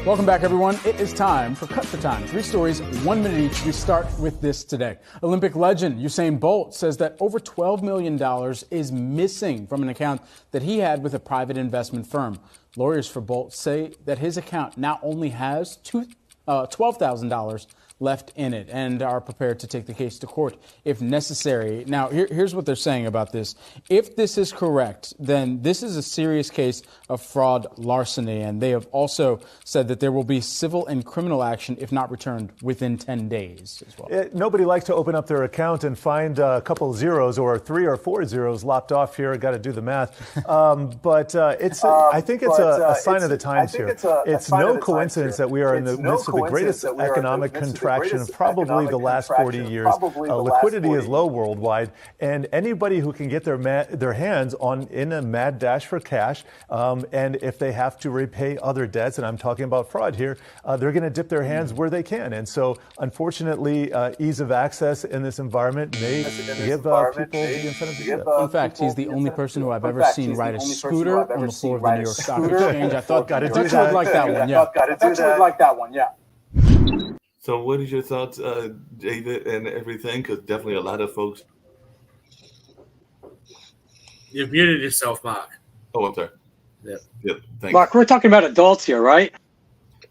Welcome back, everyone. It is time for Cut for Time. 3 stories, 1 minute each. We start with this today. Olympic legend Usain Bolt says that over $12 million is missing from an account that he had with a private investment firm. Lawyers for Bolt say that his account now only has $12,000 left in it and are prepared to take the case to court if necessary. Now, here's what they're saying about this. If this is correct, then this is a serious case of fraud larceny, and they have also said that there will be civil and criminal action if not returned within 10 days as well. Nobody likes to open up their account and find a couple of zeros or 3 or 4 zeros lopped off here. Got to do the math. I think it's a sign of the times here. It's no coincidence that we are in the midst of the greatest economic contraction contraction of probably the last 40 years. Liquidity is low worldwide, and anybody who can get their hands on in a mad dash for cash, and if they have to repay other debts, and I'm talking about fraud here, they're going to dip their hands where they can. And so, unfortunately, ease of access in this environment may give people the incentive to do that. In fact, he's the only person who I've ever seen ride a scooter on the floor of the New York Stock Exchange. I thought Dutch would like that one. Yeah. Dutch would like that one. Yeah. So, what is your thoughts, David, and everything? Because definitely a lot of folks. You've muted yourself, Mark. Oh, I'm sorry. Yep. Thanks. Mark, we're talking about adults here, right?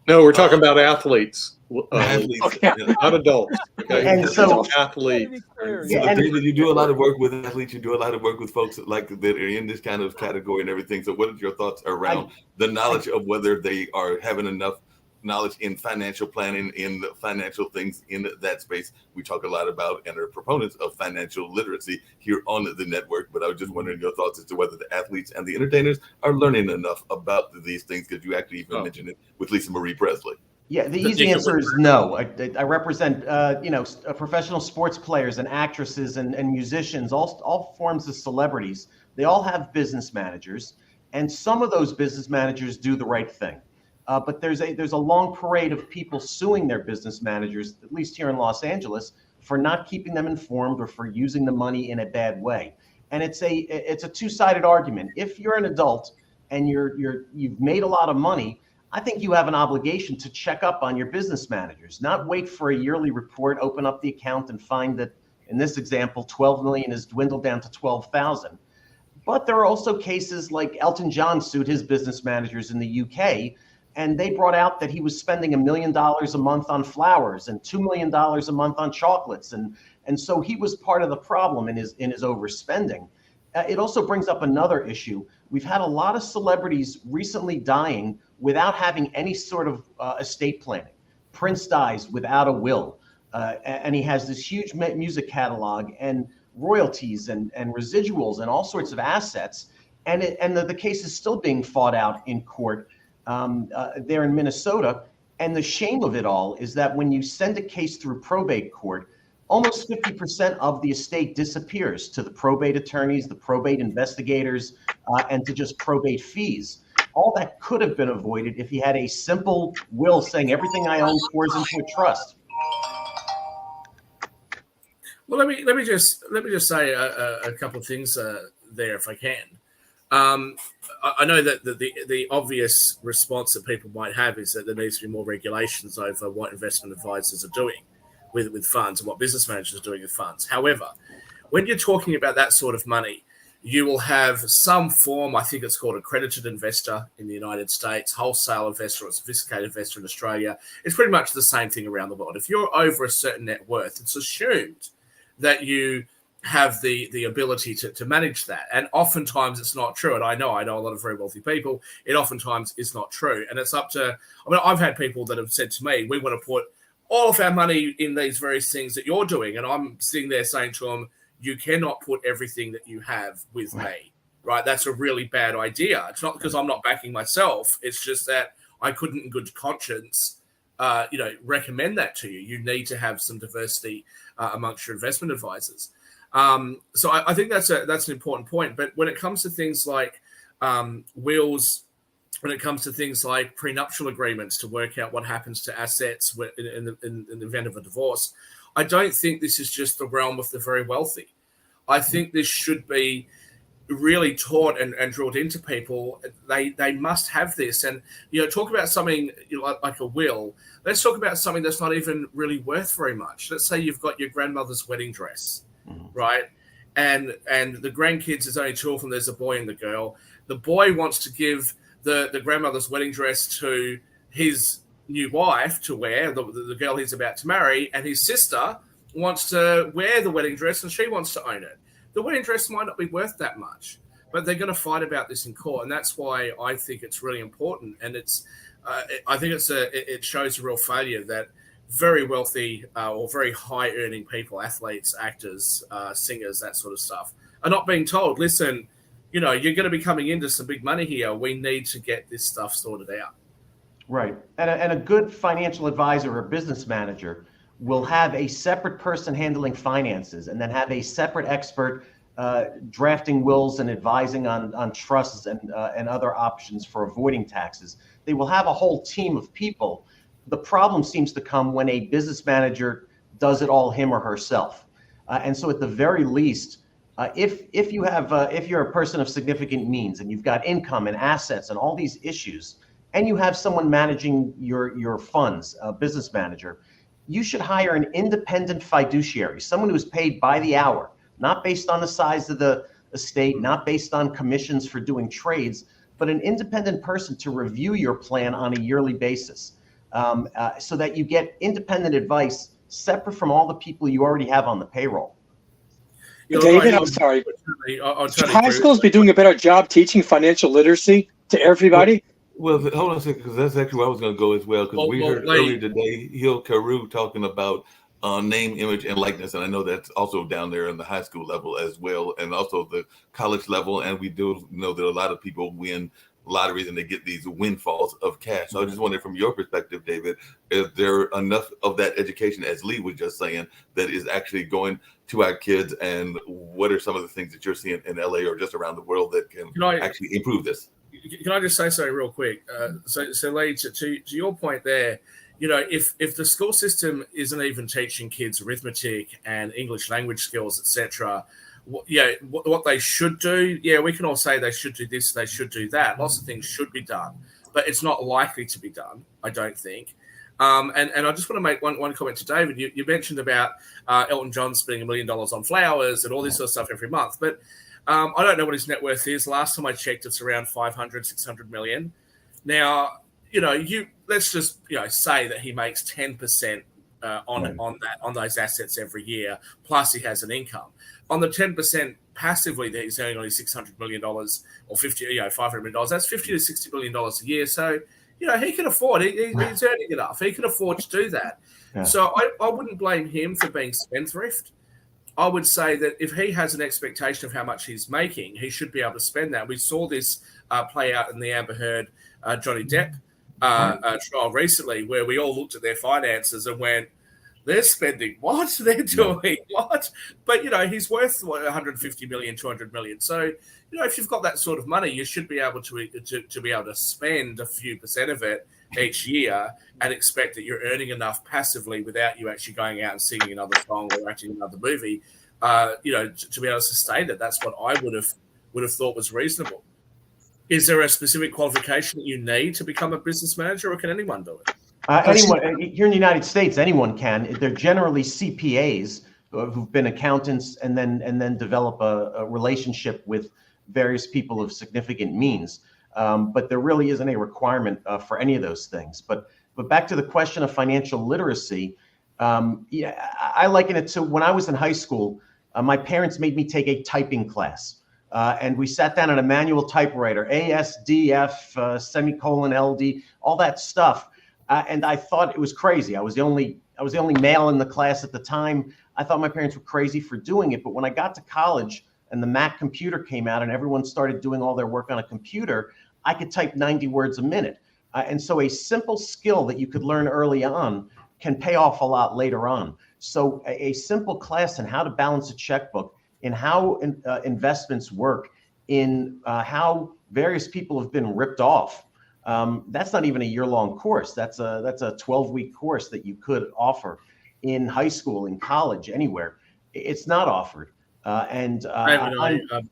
No, we're talking about athletes, Athletes, okay. yeah. not adults. Okay, And so- athletes. So, Yeah, David, you do a lot of work with athletes. You do a lot of work with folks like that are in this kind of category and everything. So, what are your thoughts around the knowledge of whether they are having enough knowledge in financial planning, in the financial things in that space? We talk a lot about and are proponents of financial literacy here on the network. But I was just wondering your thoughts as to whether the athletes and the entertainers are learning enough about these things, because you actually even mentioned it with Lisa Marie Presley. Yeah, the easy answer is no. I represent, professional sports players and actresses and musicians, all forms of celebrities. They all have business managers, and some of those business managers do the right thing. But there's a long parade of people suing their business managers, at least here in Los Angeles, for not keeping them informed or for using the money in a bad way. And it's a two-sided argument. If you're an adult and you've made a lot of money, I think you have an obligation to check up on your business managers, not wait for a yearly report, open up the account and find that, in this example, 12 million has dwindled down to 12,000. But there are also cases like Elton John sued his business managers in the UK, and they brought out that he was spending $1 million a month on flowers and $2 million a month on chocolates. And so he was part of the problem in his overspending. It also brings up another issue. We've had a lot of celebrities recently dying without having any sort of estate planning. Prince dies without a will, and he has this huge music catalog and royalties and residuals and all sorts of assets. And the case is still being fought out in court there in Minnesota. And the shame of it all is that when you send a case through probate court, almost 50% of the estate disappears to the probate attorneys, the probate investigators, and to just probate fees. All that could have been avoided if he had a simple will saying everything I own pours into a trust. Well, let me just say a couple of things there, if I can. I know that the obvious response that people might have is that there needs to be more regulations over what investment advisors are doing with funds and what business managers are doing with funds. However, when you're talking about that sort of money, you will have some form, I think it's called accredited investor in the United States, wholesale investor or sophisticated investor in Australia. It's pretty much the same thing around the world. If you're over a certain net worth, it's assumed that you have the ability to manage that. And oftentimes it's not true. And I know a lot of very wealthy people. It oftentimes is not true. And it's up to, I've had people that have said to me, we want to put all of our money in these various things that you're doing. And I'm sitting there saying to them, you cannot put everything that you have with me, right? That's a really bad idea. It's not because I'm not backing myself. It's just that I couldn't in good conscience, recommend that to you. You need to have some diversity amongst your investment advisors. So I think that's an important point. But when it comes to things like wills, when it comes to things like prenuptial agreements to work out what happens to assets in the event of a divorce, I don't think this is just the realm of the very wealthy. I think this should be really taught and drilled into people. They must have this. And, talk about something like a will. Let's talk about something that's not even really worth very much. Let's say you've got your grandmother's wedding dress, right? And the grandkids, there's only two of them. There's a boy and the girl. The boy wants to give the grandmother's wedding dress to his new wife to wear, the girl he's about to marry, and his sister wants to wear the wedding dress and she wants to own it. The wedding dress might not be worth that much, but they're going to fight about this in court. And that's why I think it's really important. And I think it shows a real failure that very wealthy or very high earning people, athletes, actors, singers, that sort of stuff, are not being told, listen, you're going to be coming into some big money here. We need to get this stuff sorted out. Right. And a good financial advisor or business manager will have a separate person handling finances and then have a separate expert drafting wills and advising on trusts and other options for avoiding taxes. They will have a whole team of people. The problem seems to come when a business manager does it all him or herself. And so at the very least, if you're a person of significant means and you've got income and assets and all these issues, and you have someone managing your funds, a business manager, you should hire an independent fiduciary, someone who is paid by the hour, not based on the size of the estate, not based on commissions for doing trades, but an independent person to review your plan on a yearly basis, so that you get independent advice separate from all the people you already have on the payroll. David, I'm sorry. Should high schools be doing a better job teaching financial literacy to everybody? Well, hold on a second, because that's actually where I was going to go as well. Because we heard earlier today Hill Carew talking about name, image, and likeness, and I know that's also down there in the high school level as well, and also the college level. And we do know that a lot of people win lotteries and they get these windfalls of cash. So I just wondered, from your perspective, David, is there enough of that education, as Lee was just saying, that is actually going to our kids? And what are some of the things that you're seeing in LA or just around the world that can actually improve this? Can I just say something real quick? So Lee, to your point there, if the school system isn't even teaching kids arithmetic and English language skills, etc., what they should do, we can all say they should do this, they should do that. Lots of things should be done, but it's not likely to be done, I don't think. And I just want to make one comment to David. You mentioned about Elton John spending $1 million on flowers and all this sort of stuff every month, but I don't know what his net worth is. Last time I checked, it's around 500, 600 million. Now, let's just say that he makes 10% on those assets every year, plus he has an income. On the 10% passively that he's earning on his $600 million or $500 million, that's $50 to $60 million a year. So, he can afford it. He's earning enough. He can afford to do that. Yeah. So I wouldn't blame him for being spendthrift. I would say that if he has an expectation of how much he's making, he should be able to spend that. We saw this play out in the Amber Heard Johnny Depp trial recently, where we all looked at their finances and went, they're spending what? They're doing what? But, he's worth 150 million, 200 million. So, if you've got that sort of money, you should be able to be able to spend a few percent of it each year and expect that you're earning enough passively without you actually going out and singing another song or acting another movie, to be able to sustain it. That's what I would have thought was reasonable. Is there a specific qualification that you need to become a business manager, or can anyone do it? Anyone here in the United States, anyone can. They're generally CPAs who've been accountants and then develop a relationship with various people of significant means. But there really isn't a requirement for any of those things. But back to the question of financial literacy, I liken it to when I was in high school. My parents made me take a typing class. And we sat down at a manual typewriter, ASDF, semicolon, LD, all that stuff. And I thought it was crazy. I was the only male in the class at the time. I thought my parents were crazy for doing it. But when I got to college and the Mac computer came out and everyone started doing all their work on a computer, I could type 90 words a minute. And so a simple skill that you could learn early on can pay off a lot later on. So a simple class in how to balance a checkbook, in how investments work, in how various people have been ripped off. That's not even a year-long course. That's a 12-week course that you could offer in high school, in college, anywhere. It's not offered. I'm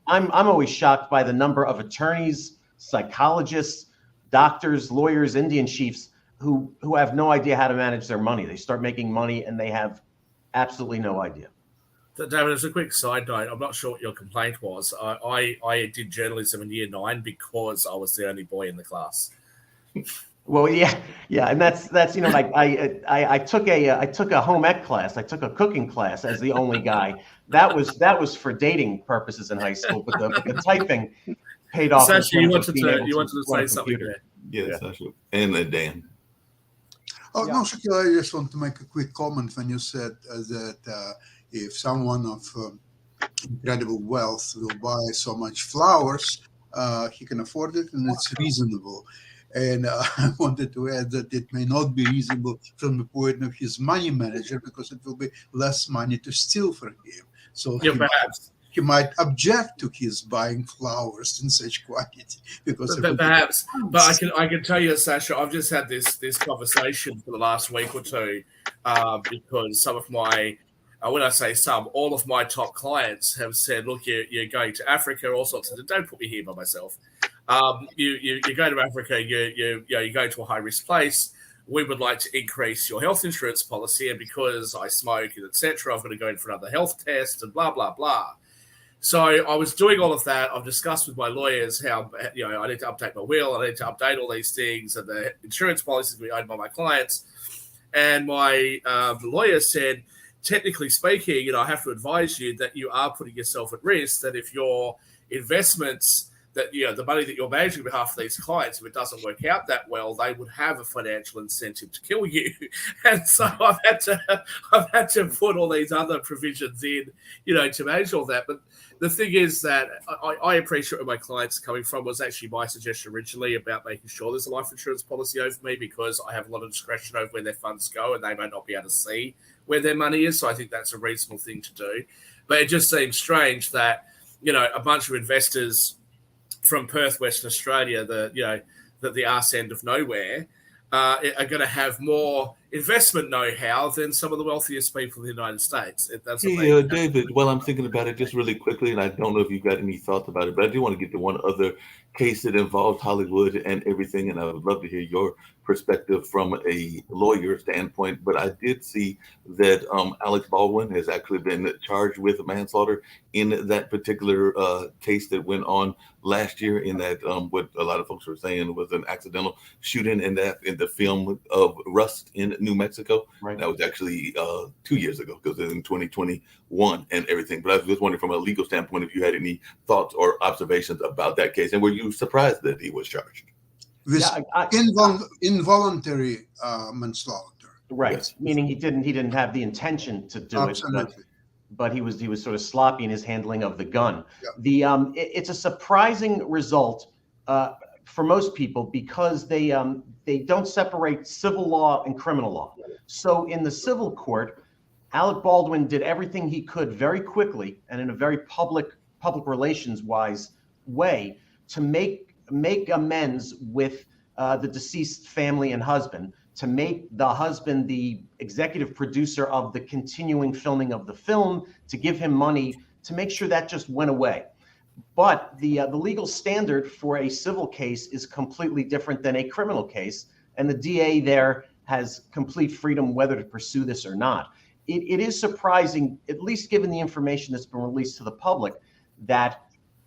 always shocked by the number of attorneys, psychologists, doctors, lawyers, Indian chiefs who have no idea how to manage their money. They start making money and they have absolutely no idea. David, as a quick side note, I'm not sure what your complaint was. I did journalism in year 9 because I was the only boy in the class. Well, yeah, and that's like I took a home ec class. I took a cooking class as the only guy. That was for dating purposes in high school, but the typing paid off. Sasha, you wanted to say something there. Yes, Sasha. And Dan. Oh, no, Shaquille, I just want to make a quick comment when you said that if someone of incredible wealth will buy so much flowers, he can afford it and it's reasonable. And I wanted to add that it may not be reasonable from the point of his money manager because it will be less money to steal from him. So Yeah, perhaps. he might object to his buying flowers in such quantity because Perhaps. But I can tell you, Sasha, I've just had this conversation for the last week or two because some of my when I say some, all of my top clients have said, look, you're going to Africa, all sorts of, don't put me here by myself. You go to Africa, you go to a high risk place. We would like to increase your health insurance policy, and because I smoke and etc., I've got to go in for another health test and blah blah blah. So I was doing all of that. I've discussed with my lawyers how I need to update my will, I need to update all these things, and the insurance policies we owned by my clients. And my lawyer said, technically speaking, I have to advise you that you are putting yourself at risk. That if your investments, that the money that you're managing on behalf of these clients, if it doesn't work out that well, they would have a financial incentive to kill you. And so I've had to put all these other provisions in, to manage all that. But the thing is that I appreciate where my clients are coming from. Was actually my suggestion originally about making sure there's a life insurance policy over me, because I have a lot of discretion over where their funds go, and they may not be able to see where their money is. So I think that's a reasonable thing to do. But it just seems strange that a bunch of investors from Perth, Western Australia, the arse end of nowhere, are going to have more investment know-how than some of the wealthiest people in the United States. Hey, David, while I'm thinking about it just really quickly, and I don't know if you've got any thoughts about it, but I do want to get to one other case that involved Hollywood and everything, and I would love to hear your perspective from a lawyer standpoint. But I did see that Alec Baldwin has actually been charged with manslaughter in that particular case that went on last year, in that what a lot of folks were saying was an accidental shooting in the film of Rust in New Mexico. Right. That was actually 2 years ago, because in 2021 and everything. But I was just wondering, from a legal standpoint, if you had any thoughts or observations about that case, and were you surprised that he was charged? This involuntary manslaughter. Right. Yes. Meaning he didn't have the intention to do Absolutely. it, but he was sort of sloppy in his handling of the gun. Yeah. It's a surprising result for most people, because they don't separate civil law and criminal law. So in the civil court, Alec Baldwin did everything he could very quickly and in a very public relations wise way to make amends with the deceased family and husband, to make the husband the executive producer of the continuing filming of the film, to give him money, to make sure that just went away. But the legal standard for a civil case is completely different than a criminal case, and the DA there has complete freedom whether to pursue this or not. It is surprising, at least given the information that's been released to the public, that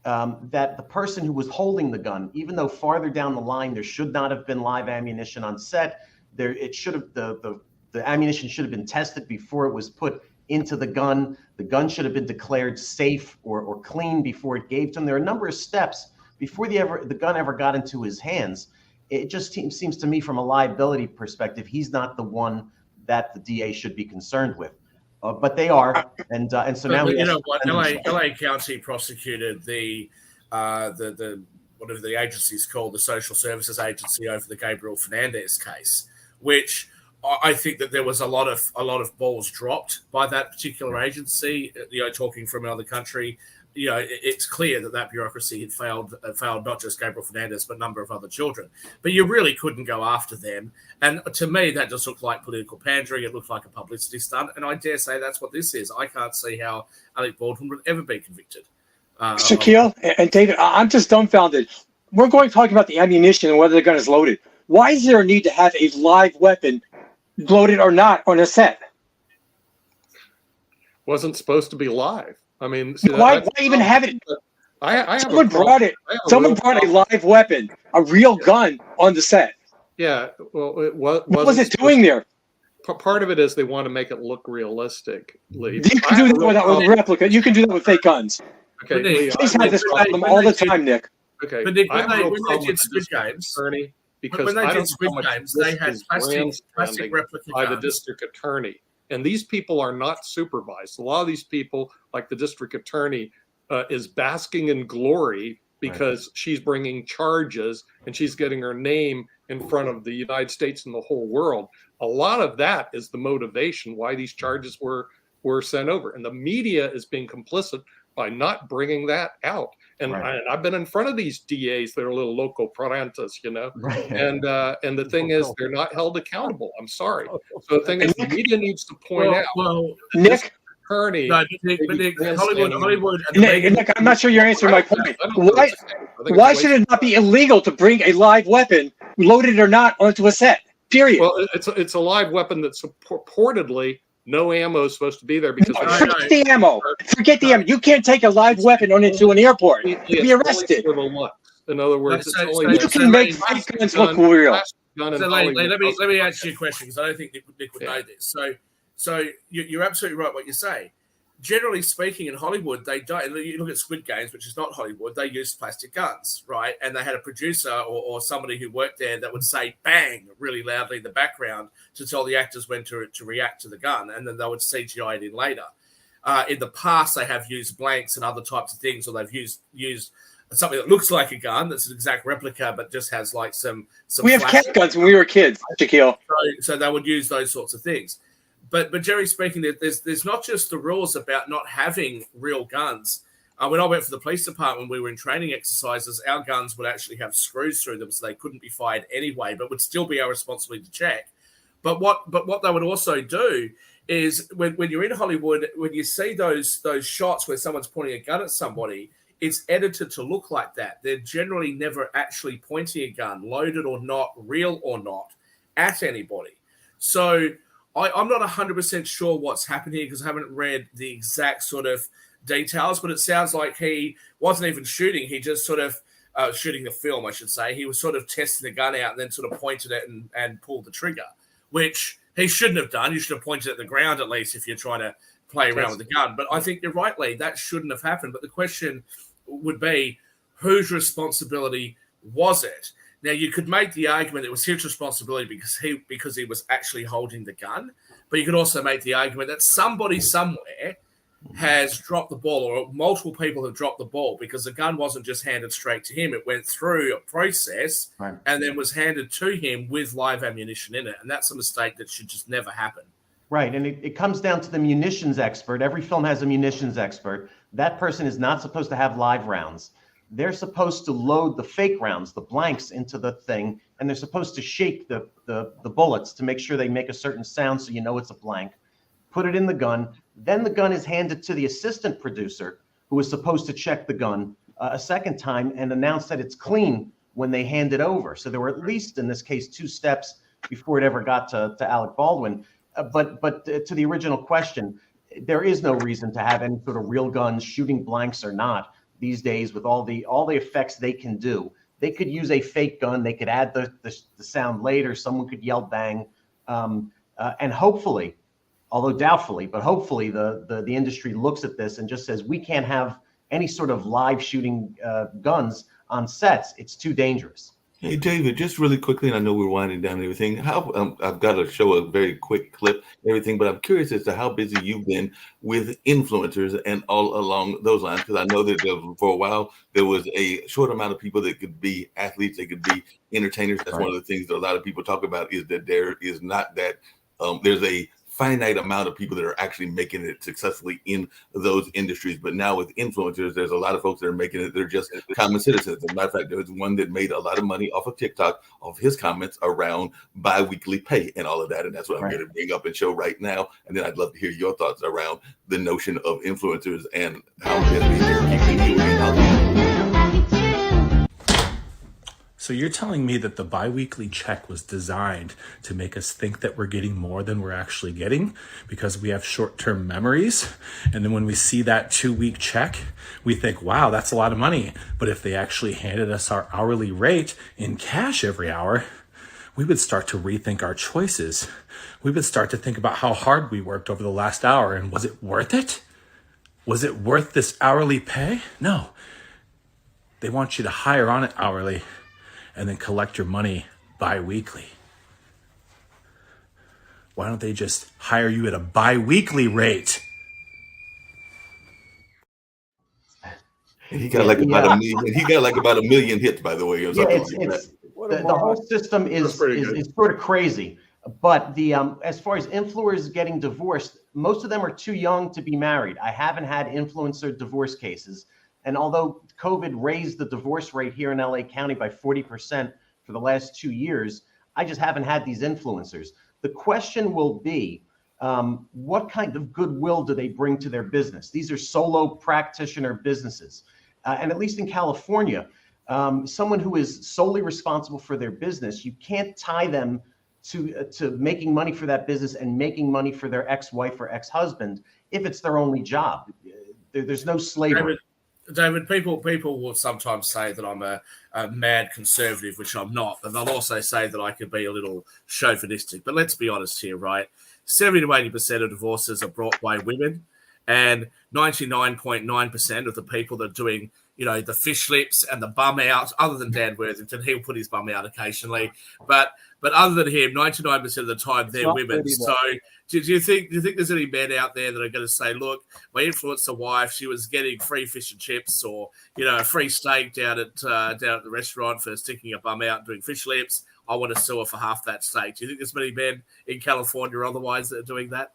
the person who was holding the gun, even though farther down the line there should not have been live ammunition on set, the ammunition should have been tested before it was put into the gun. The gun should have been declared safe or clean before it gave to him. There are a number of steps before the gun ever got into his hands. It just seems to me, from a liability perspective, he's not the one that the DA should be concerned with. But they are, and so now LA County prosecuted the whatever the agency is called, the Social Services Agency, over the Gabriel Fernandez case, which I think that there was a lot of balls dropped by that particular agency. Talking from another country, it's clear that bureaucracy had failed not just Gabriel Fernandez, but a number of other children. But you really couldn't go after them. And to me, that just looked like political pandering. It looked like a publicity stunt. And I dare say that's what this is. I can't see how Alec Baldwin would ever be convicted. Shaquille and David, I'm just dumbfounded. We're talking about the ammunition and whether the gun is loaded. Why is there a need to have a live weapon, loaded or not, on a set? Wasn't supposed to be live. I mean, why even have it? Someone brought a live weapon, a real gun, on the set. Yeah, well, what was it doing there? Part of it is they want to make it look realistic. You can do that without a replica. You can do that with fake guns. Okay, Police have this problem all the time, Nick. Okay, but Nick, when they did Squid Games, because when they did Squid Games, they had plastic replica by the district attorney. And these people are not supervised. A lot of these people, like the district attorney, is basking in glory because she's bringing charges and she's getting her name in front of the United States and the whole world. A lot of that is the motivation why these charges were sent over. And the media is being complicit by not bringing that out. And I've been in front of these DAs that are little local parentas, you know, and the thing is, they're not held accountable. I'm sorry. So the thing is, the media needs to point out. Well, Nick, Attorney, no, Nick, Hollywood. Nick, I'm not sure you're answering my point. Why should it not be illegal to bring a live weapon, loaded or not, onto a set? Period. Well, it's a live weapon that's purportedly no ammo is supposed to be there because forget the ammo. Forget the ammo. You can't take a live weapon into an airport. You'll be arrested. In other words, you can make fake guns look real. So let me answer your question because I don't think Nick would know this. So you're absolutely right what you say. Generally speaking, in Hollywood, they don't. You look at Squid Games, which is not Hollywood. They use plastic guns, right? And they had a producer or somebody who worked there that would say "bang" really loudly in the background to tell the actors when to react to the gun, and then they would CGI it in later. In the past, they have used blanks and other types of things, or they've used something that looks like a gun that's an exact replica, but just has like some. We have cat guns when we were kids, Shaquille. So they would use those sorts of things. But generally speaking, there's not just the rules about not having real guns. When I went for the police department, we were in training exercises. Our guns would actually have screws through them, so they couldn't be fired anyway, but would still be our responsibility to check. But what they would also do is when you're in Hollywood, when you see those shots where someone's pointing a gun at somebody, it's edited to look like that. They're generally never actually pointing a gun, loaded or not, real or not, at anybody. So I'm not 100% sure what's happened here because I haven't read the exact sort of details, but it sounds like he wasn't even shooting. He just sort of shooting the film, I should say. He was sort of testing the gun out and then sort of pointed it and pulled the trigger, which he shouldn't have done. You should have pointed at the ground at least if you're trying to play around with the gun. But I think you're right, Lee. That shouldn't have happened. But the question would be, whose responsibility was it? Now, you could make the argument it was his responsibility because he was actually holding the gun, but you could also make the argument that somebody somewhere has dropped the ball or multiple people have dropped the ball because the gun wasn't just handed straight to him. It went through a process and then was handed to him with live ammunition in it, and that's a mistake that should just never happen. Right, and it comes down to the munitions expert. Every film has a munitions expert. That person is not supposed to have live rounds. They're supposed to load the fake rounds, the blanks, into the thing, and they're supposed to shake the bullets to make sure they make a certain sound so you know it's a blank. Put it in the gun. Then the gun is handed to the assistant producer, who is supposed to check the gun a second time and announce that it's clean when they hand it over. So there were at least, in this case, 2 steps before it ever got to Alec Baldwin. But to the original question, there is no reason to have any sort of real guns shooting blanks or not. These days, with all the effects they can do, they could use a fake gun. They could add the sound later. Someone could yell bang, and hopefully, although doubtfully, but hopefully the industry looks at this and just says we can't have any sort of live shooting guns on sets. It's too dangerous. Hey, David, just really quickly, and I know we're winding down and everything. I've got to show a very quick clip, everything, but I'm curious as to how busy you've been with influencers and all along those lines, because I know that for a while there was a short amount of people that could be athletes, they could be entertainers. That's one of the things that a lot of people talk about is that there is not that there's a finite amount of people that are actually making it successfully in those industries. But now with influencers, there's a lot of folks that are making it. They're just common citizens. As a matter of fact, there was one that made a lot of money off of TikTok, off his comments around bi-weekly pay and all of that. And that's what I'm going to bring up and show right now. And then I'd love to hear your thoughts around the notion of influencers and how they're keeping you in. So you're telling me that the biweekly check was designed to make us think that we're getting more than we're actually getting because we have short-term memories. And then when we see that 2-week check, we think, wow, that's a lot of money. But if they actually handed us our hourly rate in cash every hour, we would start to rethink our choices. We would start to think about how hard we worked over the last hour. And was it worth it? Was it worth this hourly pay? No. They want you to hire on it hourly and then collect your money bi-weekly. Why don't they just hire you at a bi-weekly rate? He got like about a million. He got like about 1 million hits, by the way, or something like that. The whole system is sort of crazy. But the as far as influencers getting divorced, most of them are too young to be married. I haven't had influencer divorce cases. And although COVID raised the divorce rate here in LA County by 40% for the last 2 years, I just haven't had these influencers. The question will be, what kind of goodwill do they bring to their business? These are solo practitioner businesses. And at least in California, someone who is solely responsible for their business, you can't tie them to making money for that business and making money for their ex-wife or ex-husband if it's their only job. There's no slavery. David, people will sometimes say that I'm a mad conservative, which I'm not, but they'll also say that I could be a little chauvinistic. But let's be honest here, right? 70 to 80% of divorces are brought by women, and 99.9% of the people that are doing, the fish lips and the bum out, other than Dan Worthington, he'll put his bum out occasionally, but other than him, 99% of the time they're women. So do you think there's any men out there that are going to say, look, my influencer wife, she was getting free fish and chips, or a free steak down at the restaurant for sticking a bum out and doing fish lips. I want to sue her for half that steak. Do you think there's many men in California or otherwise that are doing that?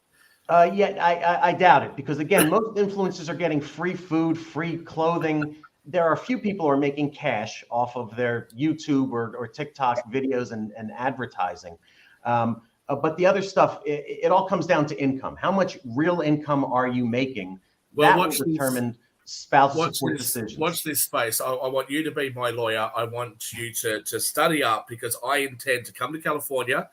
I doubt it, because again, most influencers are getting free food, free clothing. There are a few people who are making cash off of their YouTube or TikTok videos and advertising. But the other stuff, it all comes down to income. How much real income are you making? That will determine spousal support decisions. Watch this space. I want you to be my lawyer. I want you to study up, because I intend to come to California,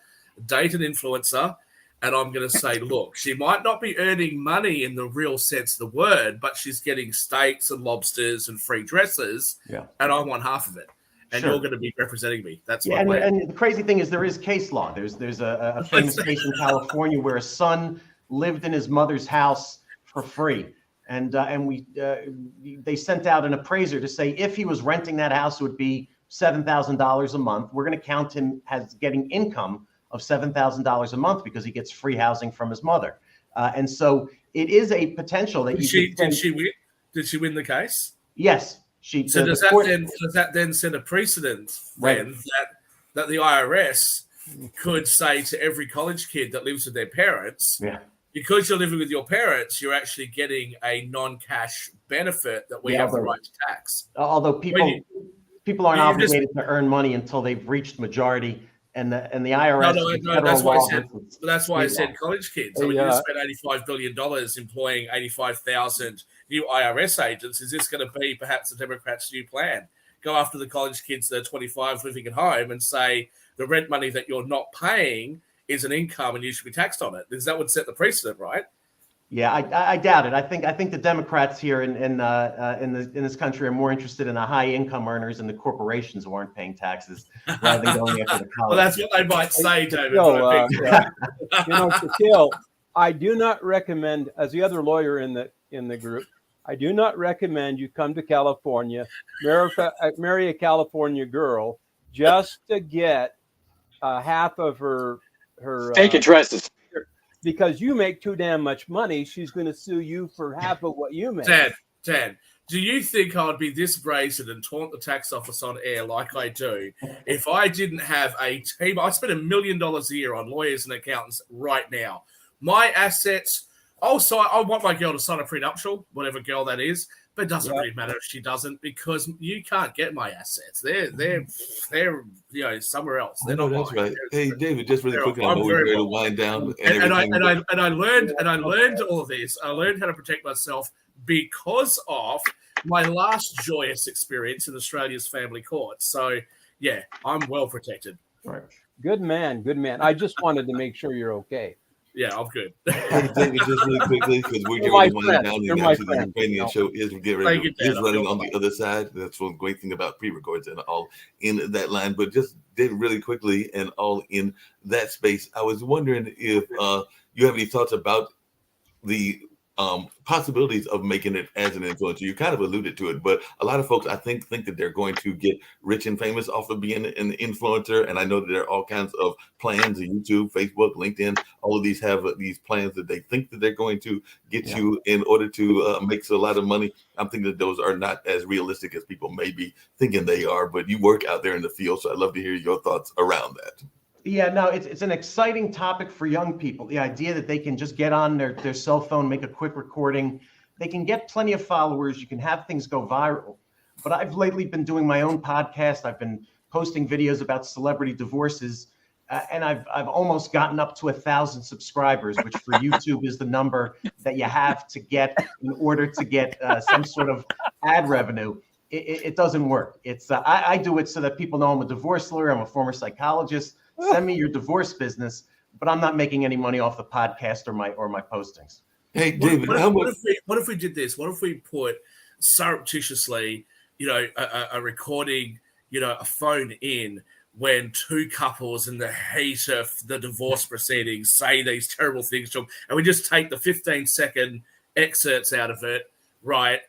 date an influencer, and I'm going to say, look, she might not be earning money in the real sense of the word, but she's getting steaks and lobsters and free dresses, and I want half of it. And you're going to be representing me. That's my plan. And the crazy thing is, there is case law. There's a famous case in California where a son lived in his mother's house for free, and they sent out an appraiser to say if he was renting that house, it would be $7,000 a month. We're going to count him as getting income of $7,000 a month because he gets free housing from his mother. And so it is a potential that did she win the case? Yes. So does that then set a precedent then that the IRS could say to every college kid that lives with their parents, because you're living with your parents, you're actually getting a non-cash benefit that we have the right to tax. Although people aren't obligated to earn money until they've reached majority. And the IRS. No, that's why I said college kids. So when you spend $85 billion employing 85,000 new IRS agents, is this going to be perhaps the Democrats' new plan? Go after the college kids that are 25 living at home and say the rent money that you're not paying is an income and you should be taxed on it. Because that would set the precedent, right? Yeah, I doubt it. I think the Democrats here in this country are more interested in the high income earners and the corporations who aren't paying taxes rather than going after the college. Well, that's what they might say, David. Shaquille, I do not recommend, as the other lawyer in the group, I do not recommend you come to California, marry a California girl just to get half of her steak and dresses. Because you make too damn much money, she's going to sue you for half of what you make. Dan, do you think I would be this brazen and taunt the tax office on air like I do if I didn't have a team? I spend $1 million a year on lawyers and accountants right now. My assets, also, I want my girl to sign a prenuptial, whatever girl that is, but it doesn't really matter if she doesn't, because you can't get my assets. They're somewhere else. They're not that's mine. right. Hey, David, just really quickly, I'm ready to wind down. And I learned all of this. I learned how to protect myself because of my last joyous experience in Australia's family court. So yeah, I'm well protected. Right. Good man. I just wanted to make sure you're okay. Yeah, I'm good. Hey, David, just really quickly, because we're getting ready to wind down here now. So the Ukrainian show is running on the other side. That's one great thing about pre-records and all in that line. But just did really quickly and all in that space. I was wondering if you have any thoughts about the possibilities of making it as an influencer. You kind of alluded to it, but a lot of folks, I think that they're going to get rich and famous off of being an influencer. And I know that there are all kinds of plans: YouTube, Facebook, LinkedIn. All of these have these plans that they think that they're going to get you in order to make a lot of money. I'm thinking that those are not as realistic as people may be thinking they are. But you work out there in the field, so I'd love to hear your thoughts around that. Yeah, no, it's an exciting topic for young people. The idea that they can just get on their cell phone, make a quick recording. They can get plenty of followers. You can have things go viral. But I've lately been doing my own podcast. I've been posting videos about celebrity divorces. And I've almost gotten up to 1,000 subscribers, which for YouTube is the number that you have to get in order to get some sort of ad revenue. It doesn't work. It's I do it so that people know I'm a divorce lawyer. I'm a former psychologist. Send me your divorce business, but I'm not making any money off the podcast or my postings. Hey, David, what if we did this? What if we put surreptitiously, a recording, a phone in when two couples in the heat of the divorce proceedings say these terrible things to them, and we just take the 15-second excerpts out of it, right?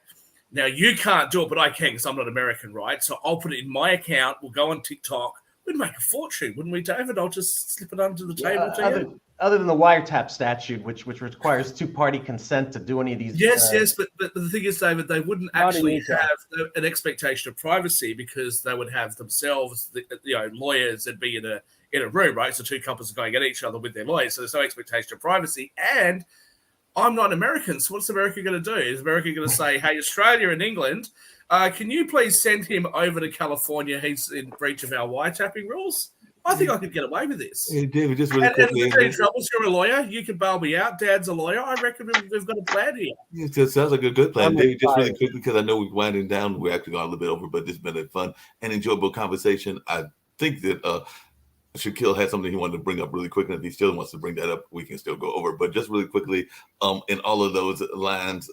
Now, you can't do it, but I can because I'm not American, right? So I'll put it in my account. We'll go on TikTok. We'd make a fortune, wouldn't we, David? I'll just slip it under the table to you. Other than the wiretap statute, which requires two-party consent to do any of these. Yes, but the thing is, David, they wouldn't actually have an expectation of privacy because they would have themselves, lawyers that'd be in a room, right? So two couples are going at each other with their lawyers, so there's no expectation of privacy. And I'm not American, so what's America going to do? Is America going to say, hey, Australia and England, can you please send him over to California? He's in breach of our wiretapping rules. I think I could get away with this. Hey, David, just really quickly. And if you're in trouble, you're a lawyer. You can bail me out. Dad's a lawyer. I reckon we've got a plan here. It sounds like a good plan. David, just really quickly, because I know we're winding down. We're actually going a little bit over, but this has been a fun and enjoyable conversation. I think that Shaquille had something he wanted to bring up really quick, and if he still wants to bring that up, we can still go over. But just really quickly, in all of those lines,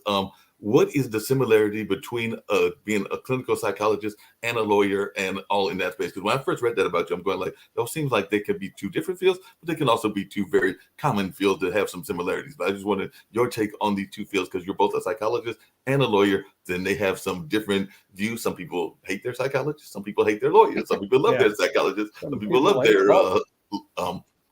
what is the similarity between being a clinical psychologist and a lawyer and all in that space? Because when I first read that about you, I'm going like, those seems like they could be two different fields, but they can also be two very common fields that have some similarities. But I just wanted your take on these two fields because you're both a psychologist and a lawyer. Then they have some different views. Some people hate their psychologists. Some people hate their lawyers. Some people love their psychologists. Some people love their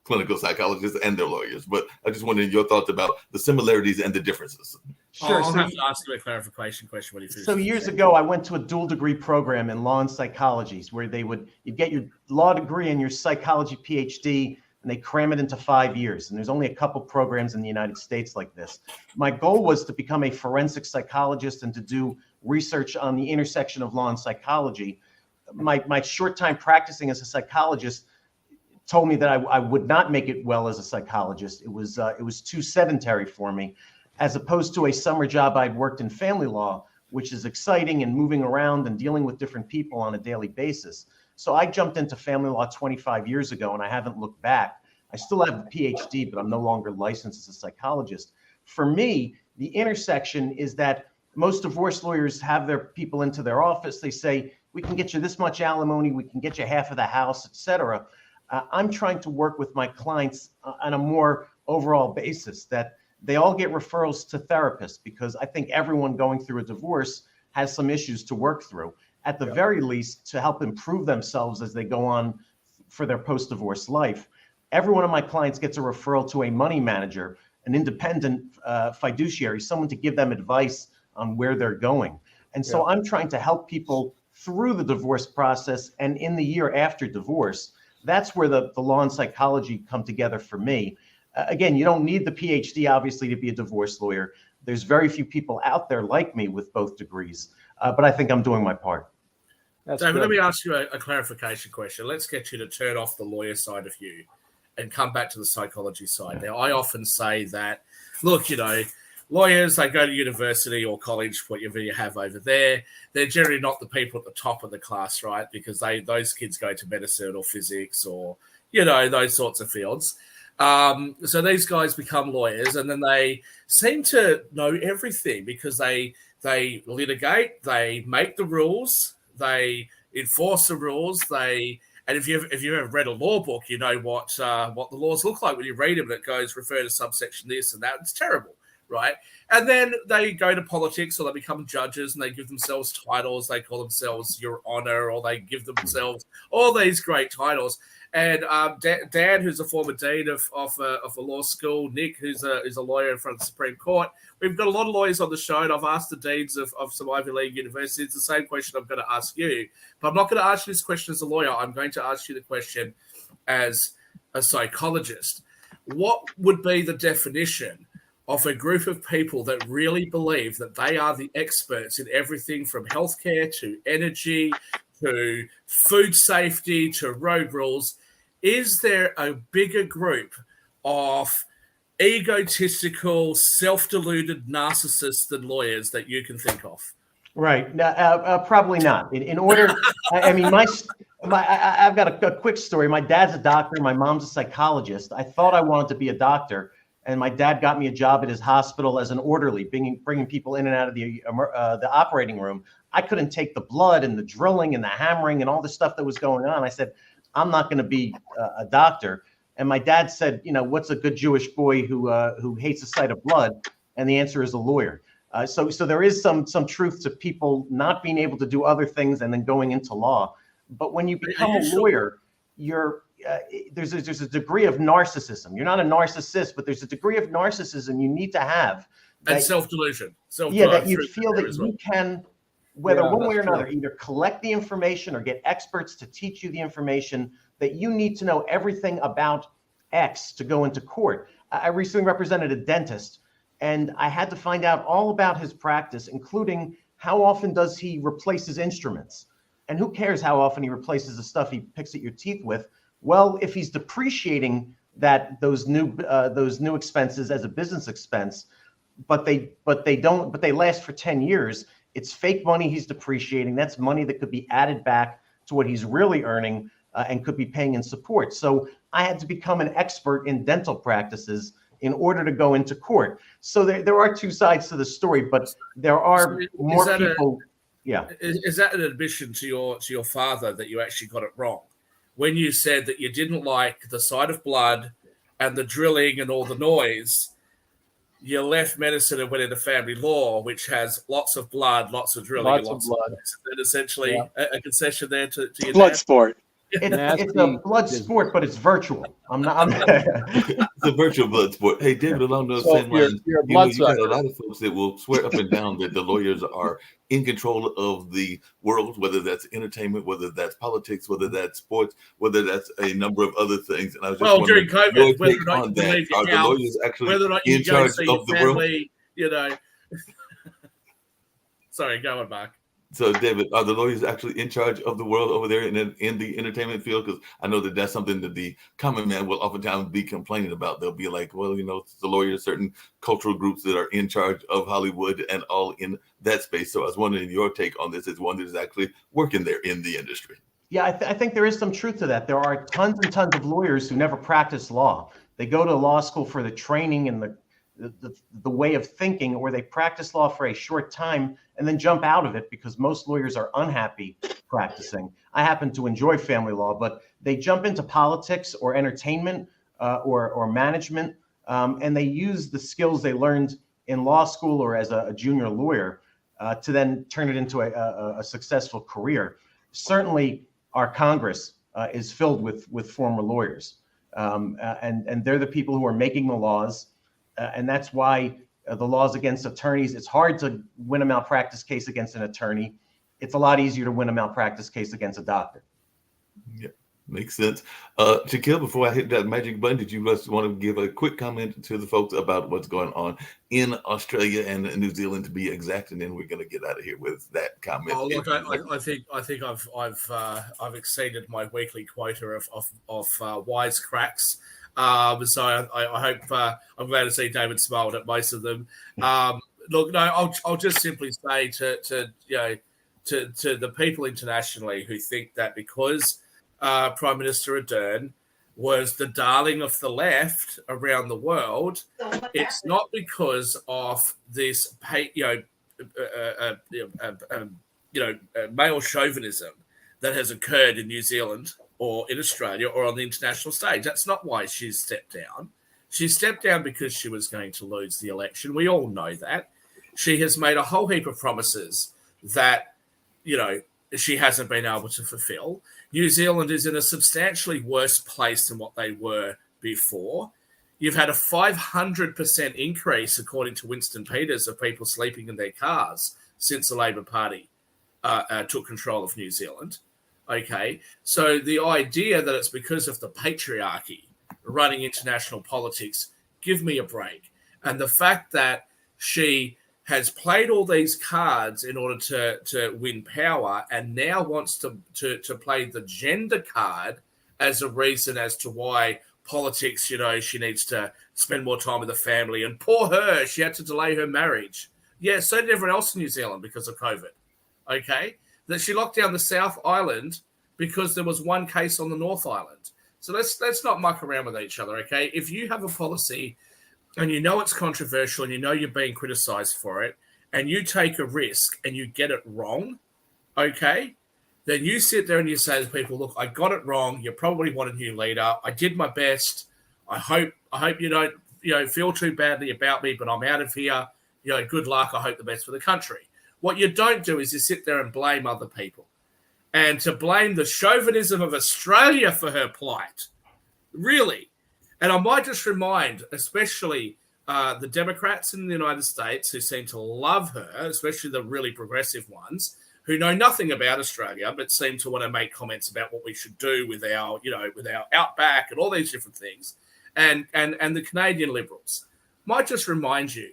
clinical psychologists and their lawyers. But I just wanted your thoughts about the similarities and the differences. Sure. I'll have to ask you a clarification question when you finish. So years ago, I went to a dual degree program in law and psychology where you'd get your law degree and your psychology PhD, and they cram it into 5 years. And there's only a couple programs in the United States like this. My goal was to become a forensic psychologist and to do research on the intersection of law and psychology. My short time practicing as a psychologist told me that I would not make it well as a psychologist. It was too sedentary for me, as opposed to a summer job I'd worked in family law, which is exciting and moving around and dealing with different people on a daily basis. So I jumped into family law 25 years ago, and I haven't looked back. I still have a PhD, but I'm no longer licensed as a psychologist. For me, the intersection is that most divorce lawyers have their people into their office. They say, we can get you this much alimony, we can get you half of the house, etc. I'm trying to work with my clients on a more overall basis, that they all get referrals to therapists, because I think everyone going through a divorce has some issues to work through, at the very least, to help improve themselves as they go on for their post-divorce life. Every one of my clients gets a referral to a money manager, an independent fiduciary, someone to give them advice on where they're going. And so I'm trying to help people through the divorce process and in the year after divorce. That's where the law and psychology come together for me. Again, you don't need the PhD, obviously, to be a divorce lawyer. There's very few people out there like me with both degrees, but I think I'm doing my part. David, let me ask you a clarification question. Let's get you to turn off the lawyer side of you and come back to the psychology side. Now, I often say that, look, lawyers, they go to university or college, whatever you have over there. They're generally not the people at the top of the class, right? Because those kids go to medicine or physics or, those sorts of fields. So these guys become lawyers, and then they seem to know everything because they litigate, they make the rules, they enforce the rules, and if you've ever read a law book, you know what the laws look like when you read them. And it goes refer to subsection this and that. It's terrible, right? And then they go to politics, or they become judges, and they give themselves titles. They call themselves Your Honor, or they give themselves all these great titles. And Dan, who's a former dean of a law school, Nick, who's a lawyer in front of the Supreme Court. We've got a lot of lawyers on the show, and I've asked the deans of some Ivy League universities. It's the same question I'm going to ask you. But I'm not going to ask you this question as a lawyer. I'm going to ask you the question as a psychologist. What would be the definition of a group of people that really believe that they are the experts in everything from healthcare to energy to food safety to road rules? Is there a bigger group of egotistical, self-deluded narcissists than lawyers that you can think of? Right. Probably not. In order, I mean, I've got a quick story. My dad's a doctor. My mom's a psychologist. I thought I wanted to be a doctor, and my dad got me a job at his hospital as an orderly, bringing people in and out of the operating room. I couldn't take the blood and the drilling and the hammering and all the stuff that was going on. I said, I'm not going to be a doctor. And my dad said, you know, what's a good Jewish boy who hates the sight of blood? And the answer is a lawyer. So there is some truth to people not being able to do other things and then going into law. But when you become a lawyer, there's a degree of narcissism. You're not a narcissist, but there's a degree of narcissism you need to have. And self-delusion. That you feel that you can, whether one way or another, either collect the information or get experts to teach you the information, that you need to know everything about X to go into court. I recently represented a dentist, and I had to find out all about his practice, including how often does he replace his instruments? And who cares how often he replaces the stuff he picks at your teeth with? Well, if he's depreciating those new expenses as a business expense, but they last for 10 years, it's fake money he's depreciating. That's money that could be added back to what he's really earning and could be paying in support. So I had to become an expert in dental practices in order to go into court. So there are two sides to the story, but there are more people. Is that an admission to your father that you actually got it wrong when you said that you didn't like the sight of blood and the drilling and all the noise? You left medicine and went into family law, which has lots of blood, lots of drilling, lots of blood. And essentially a concession there to your blood dad. Sport. It's a blood sport, but it's virtual. It's a virtual blood sport. Hey, David, along those same lines, you got a lot of folks that will swear up and down that the lawyers are in control of the world, whether that's entertainment, whether that's politics, whether that's sports, whether that's a number of other things. And I was just during COVID, whether or not you leave your house, the lawyers actually whether or not you in go charge see of your the world? family, you know. Sorry, go on, Mark. So, David, are the lawyers actually in charge of the world over there in the entertainment field? Because I know that that's something that the common man will oftentimes be complaining about. They'll be like, well, you know, it's the lawyers, certain cultural groups that are in charge of Hollywood and all in that space. So I was wondering your take on this as one that is actually working there in the industry. Yeah, I think there is some truth to that. There are tons and tons of lawyers who never practice law. They go to law school for the training and the way of thinking, or they practice law for a short time and then jump out of it because most lawyers are unhappy practicing. I happen to enjoy family law, but they jump into politics or entertainment or management, and they use the skills they learned in law school or as a junior lawyer to then turn it into a successful career. Certainly, our Congress is filled with former lawyers, and they're the people who are making the laws. And that's why the laws against attorneys, it's hard to win a malpractice case against an attorney. It's a lot easier to win a malpractice case against a doctor. Yeah, makes sense. Shaquille, before I hit that magic button, did you just want to give a quick comment to the folks about what's going on in Australia and New Zealand, to be exact, and then we're going to get out of here with that comment. Oh, look, I think I've exceeded my weekly quota of wisecracks. So I hope I'm glad to see David smiled at most of them. Look, no, I'll just simply say to the people internationally who think that because Prime Minister Ardern was the darling of the left around the world, it's not because of this male chauvinism that has occurred in New Zealand or in Australia or on the international stage. That's not why she's stepped down. She stepped down because she was going to lose the election. We all know that. She has made a whole heap of promises that, she hasn't been able to fulfill. New Zealand is in a substantially worse place than what they were before. You've had a 500% increase, according to Winston Peters, of people sleeping in their cars since the Labor Party took control of New Zealand. Okay, so the idea that it's because of the patriarchy running international politics, give me a break. And the fact that she has played all these cards in order to win power and now wants to play the gender card as a reason as to why politics, she needs to spend more time with the family. And poor her, she had to delay her marriage. Yeah, so did everyone else in New Zealand because of COVID. Okay, that she locked down the South Island because there was one case on the North Island. So let's not muck around with each other, okay? If you have a policy and it's controversial and you're being criticized for it, and you take a risk and you get it wrong, okay, then you sit there and you say to people, look, I got it wrong. You probably want a new leader. I did my best. I hope you don't feel too badly about me, but I'm out of here. Good luck. I hope the best for the country. What you don't do is you sit there and blame other people. And to blame the chauvinism of Australia for her plight, really. And I might just remind, especially the Democrats in the United States who seem to love her, especially the really progressive ones, who know nothing about Australia but seem to want to make comments about what we should do with our, with our outback and all these different things, and the Canadian Liberals. Might just remind you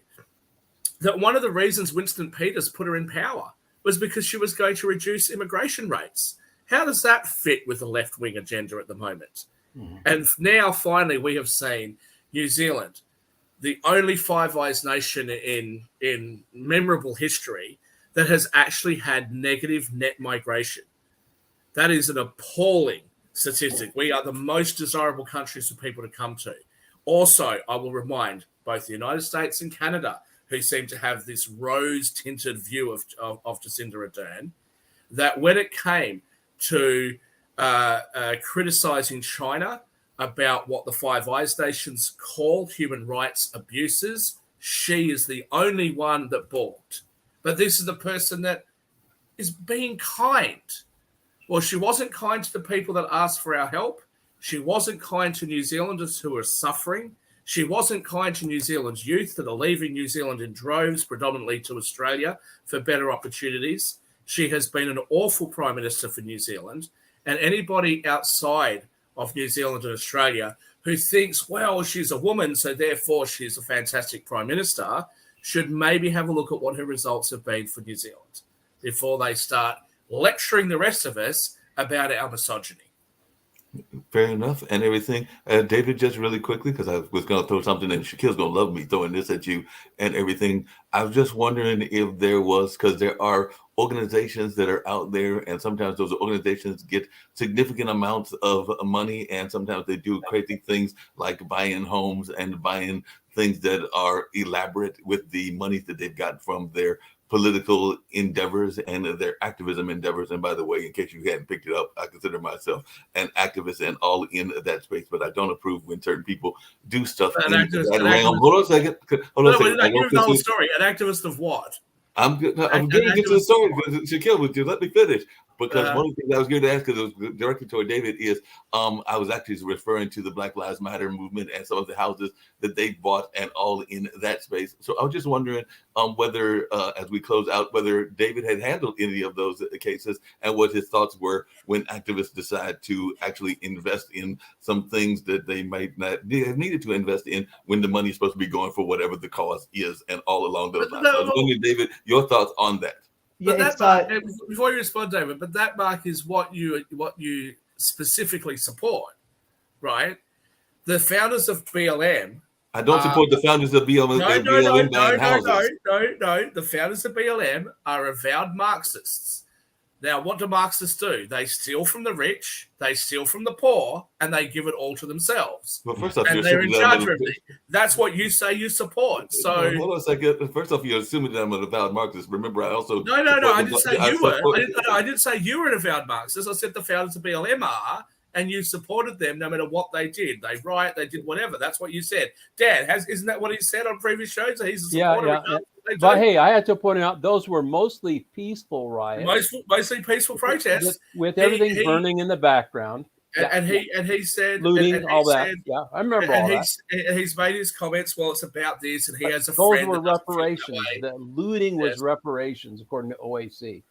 that one of the reasons Winston Peters put her in power was because she was going to reduce immigration rates. How does that fit with the left-wing agenda at the moment? Mm-hmm. And now, finally, we have seen New Zealand, the only Five Eyes nation in memorable history that has actually had negative net migration. That is an appalling statistic. We are the most desirable countries for people to come to. Also, I will remind both the United States and Canada, who seem to have this rose-tinted view of Jacinda Ardern, that when it came to criticizing China about what the Five Eyes nations call human rights abuses, she is the only one that balked. But this is the person that is being kind. Well, she wasn't kind to the people that asked for our help. She wasn't kind to New Zealanders who are suffering. She wasn't kind to New Zealand's youth that are leaving New Zealand in droves, predominantly to Australia, for better opportunities. She has been an awful Prime Minister for New Zealand. And anybody outside of New Zealand and Australia who thinks, well, she's a woman, so therefore she's a fantastic Prime Minister, should maybe have a look at what her results have been for New Zealand before they start lecturing the rest of us about our misogyny. Fair enough and everything. David, just really quickly, because I was going to throw something and Shaquille's going to love me throwing this at you and everything. I was just wondering if there was, because there are organizations that are out there and sometimes those organizations get significant amounts of money and sometimes they do crazy things like buying homes and buying things that are elaborate with the money that they've got from their political endeavors and their activism endeavors. And by the way, in case you hadn't picked it up, I consider myself an activist and all in that space, but I don't approve when certain people do stuff in that realm. Hold on a second. Hold on a second. Here's the whole story. An activist of what? I'm getting to the story. Shaquille, would you let me finish? Because one of the things I was going to ask, because it was directed toward David, is I was actually referring to the Black Lives Matter movement and some of the houses that they bought and all in that space. So I was just wondering whether, as we close out, whether David had handled any of those cases and what his thoughts were when activists decide to actually invest in some things that they might not have needed to invest in when the money is supposed to be going for whatever the cause is and all along those lines. So I was wondering, David, your thoughts on that. But that mark, before you respond, David, but that mark is what you specifically support, right? The founders of BLM. I don't support the founders of BLM. No. The founders of BLM are avowed Marxists. Now, what do Marxists do? They steal from the rich, they steal from the poor, and they give it all to themselves. Well, first off, and they're in charge of everything. That's what you say you support. So hold on a second. First off, you're assuming that I'm an avowed Marxist. Remember, I also no. I didn't say you were. I didn't say you were an avowed Marxist. I said the founders of BLM are, and you supported them no matter what they did. They riot, they did whatever. That's what you said. Dan, isn't that what he said on previous shows? That he's a supporter Yeah. of what they But do? hey, I had to point out those were mostly peaceful riots. Mostly peaceful protests. With everything burning in the background. And he said looting, and he all that. said- Yeah, I remember all that. He's made his comments. Well, it's about this, and he has a Those friend. were that doesn't feel that reparations. way. The looting was Yes. reparations, according to OAC.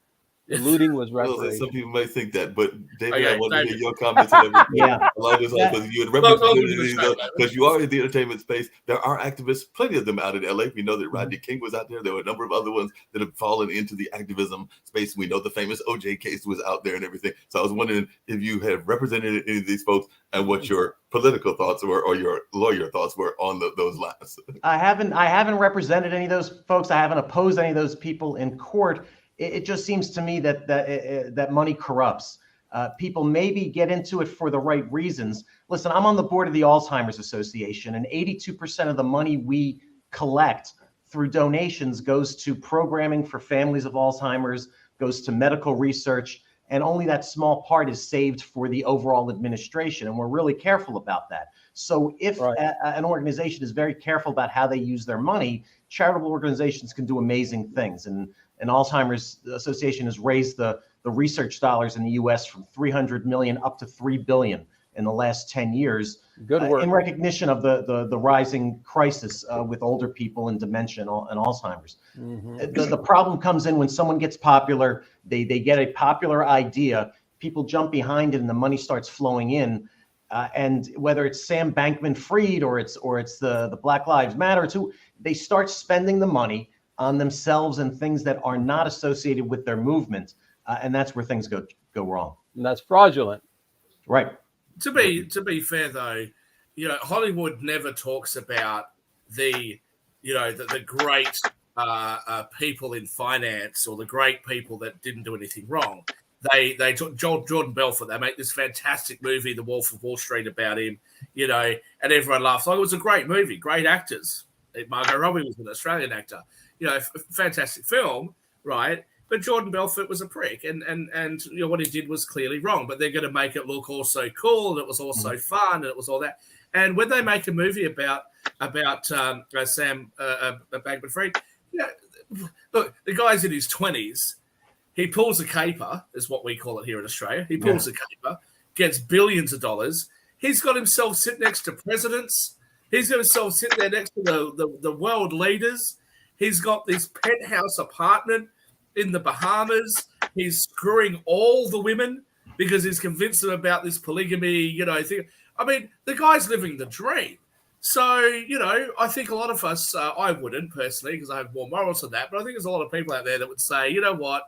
The looting was Well, reparations. some people may think that, but David, Okay, I want to David. hear your comments and everything. Yeah. Along this, Yeah. because you had Welcome to the represented show, because you are in the entertainment space. There are activists, plenty of them out in LA. We know that Mm-hmm. Rodney King was out there. There were a number of other ones that have fallen into the activism space. We know the famous OJ case was out there and everything. So I was wondering if you had represented any of these folks and what your political thoughts were or your lawyer thoughts were on those lines. I haven't represented any of those folks. I haven't opposed any of those people in court. It just seems to me that money corrupts. People maybe get into it for the right reasons. Listen, I'm on the board of the Alzheimer's Association, and 82% of the money we collect through donations goes to programming for families of Alzheimer's, goes to medical research, and only that small part is saved for the overall administration. And we're really careful about that. So if an organization is very careful about how they use their money, charitable organizations can do amazing things. And Alzheimer's Association has raised the research dollars in the U.S. from 300 million up to 3 billion in the last 10 years. Good work. In recognition of the rising crisis with older people and dementia and Alzheimer's. Mhm. The problem comes in when someone gets popular, they get a popular idea, people jump behind it, and the money starts flowing in. And whether it's Sam Bankman-Fried or it's the Black Lives Matter, they start spending the money on themselves and things that are not associated with their movement, and that's where things go wrong. And that's fraudulent. Right. To be fair, though, Hollywood never talks about the great people in finance or the great people that didn't do anything wrong. They took Jordan Belfort. They make this fantastic movie, The Wolf of Wall Street, about him, and everyone laughs. Like, it was a great movie, great actors. Margot Robbie was an Australian actor. Fantastic film, right? But Jordan Belfort was a prick, and what he did was clearly wrong. But they're going to make it look also cool, and it was also fun, and it was all that. And when they make a movie about Sam Bankman-Fried, look, the guy's in his 20s. He pulls a caper, is what we call it here in Australia. He pulls a caper, gets billions of dollars. He's got himself sitting next to presidents. He's got himself sitting there next to the world leaders. He's got this penthouse apartment in the Bahamas. He's screwing all the women because he's convinced them about this polygamy, thing. I mean, the guy's living the dream. So, I think a lot of us, I wouldn't personally because I have more morals than that, but I think there's a lot of people out there that would say, you know what,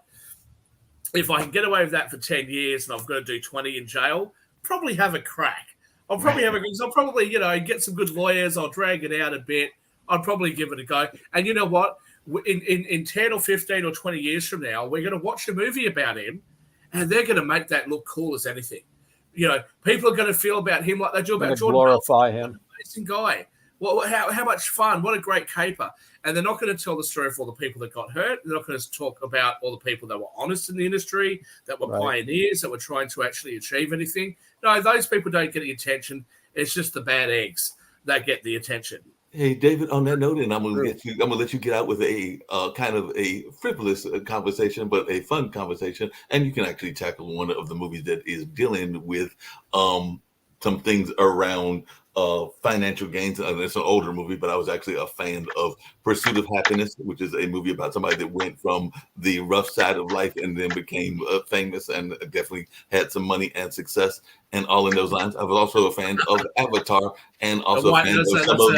if I can get away with that for 10 years and I've got to do 20 in jail, probably have a crack. I'll probably get some good lawyers. I'll drag it out a bit. I'd probably give it a go. And you know what? In 10 or 15 or 20 years from now, we're going to watch a movie about him, and they're going to make that look cool as anything. People are going to feel about him like they do about Jordan glorify him. Amazing guy. Well, how much fun? What a great caper. And they're not going to tell the story of all the people that got hurt. They're not going to talk about all the people that were honest in the industry, that were pioneers, that were trying to actually achieve anything. No, those people don't get the attention. It's just the bad eggs that get the attention. Hey, David, on that note, and I'm going to let you get out with a kind of a frivolous conversation, but a fun conversation. And you can actually tackle one of the movies that is dealing with some things around financial gains. It's an older movie, but I was actually a fan of Pursuit of Happiness, which is a movie about somebody that went from the rough side of life and then became famous and definitely had some money and success and all in those lines. I was also a fan of Avatar and also a fan of some of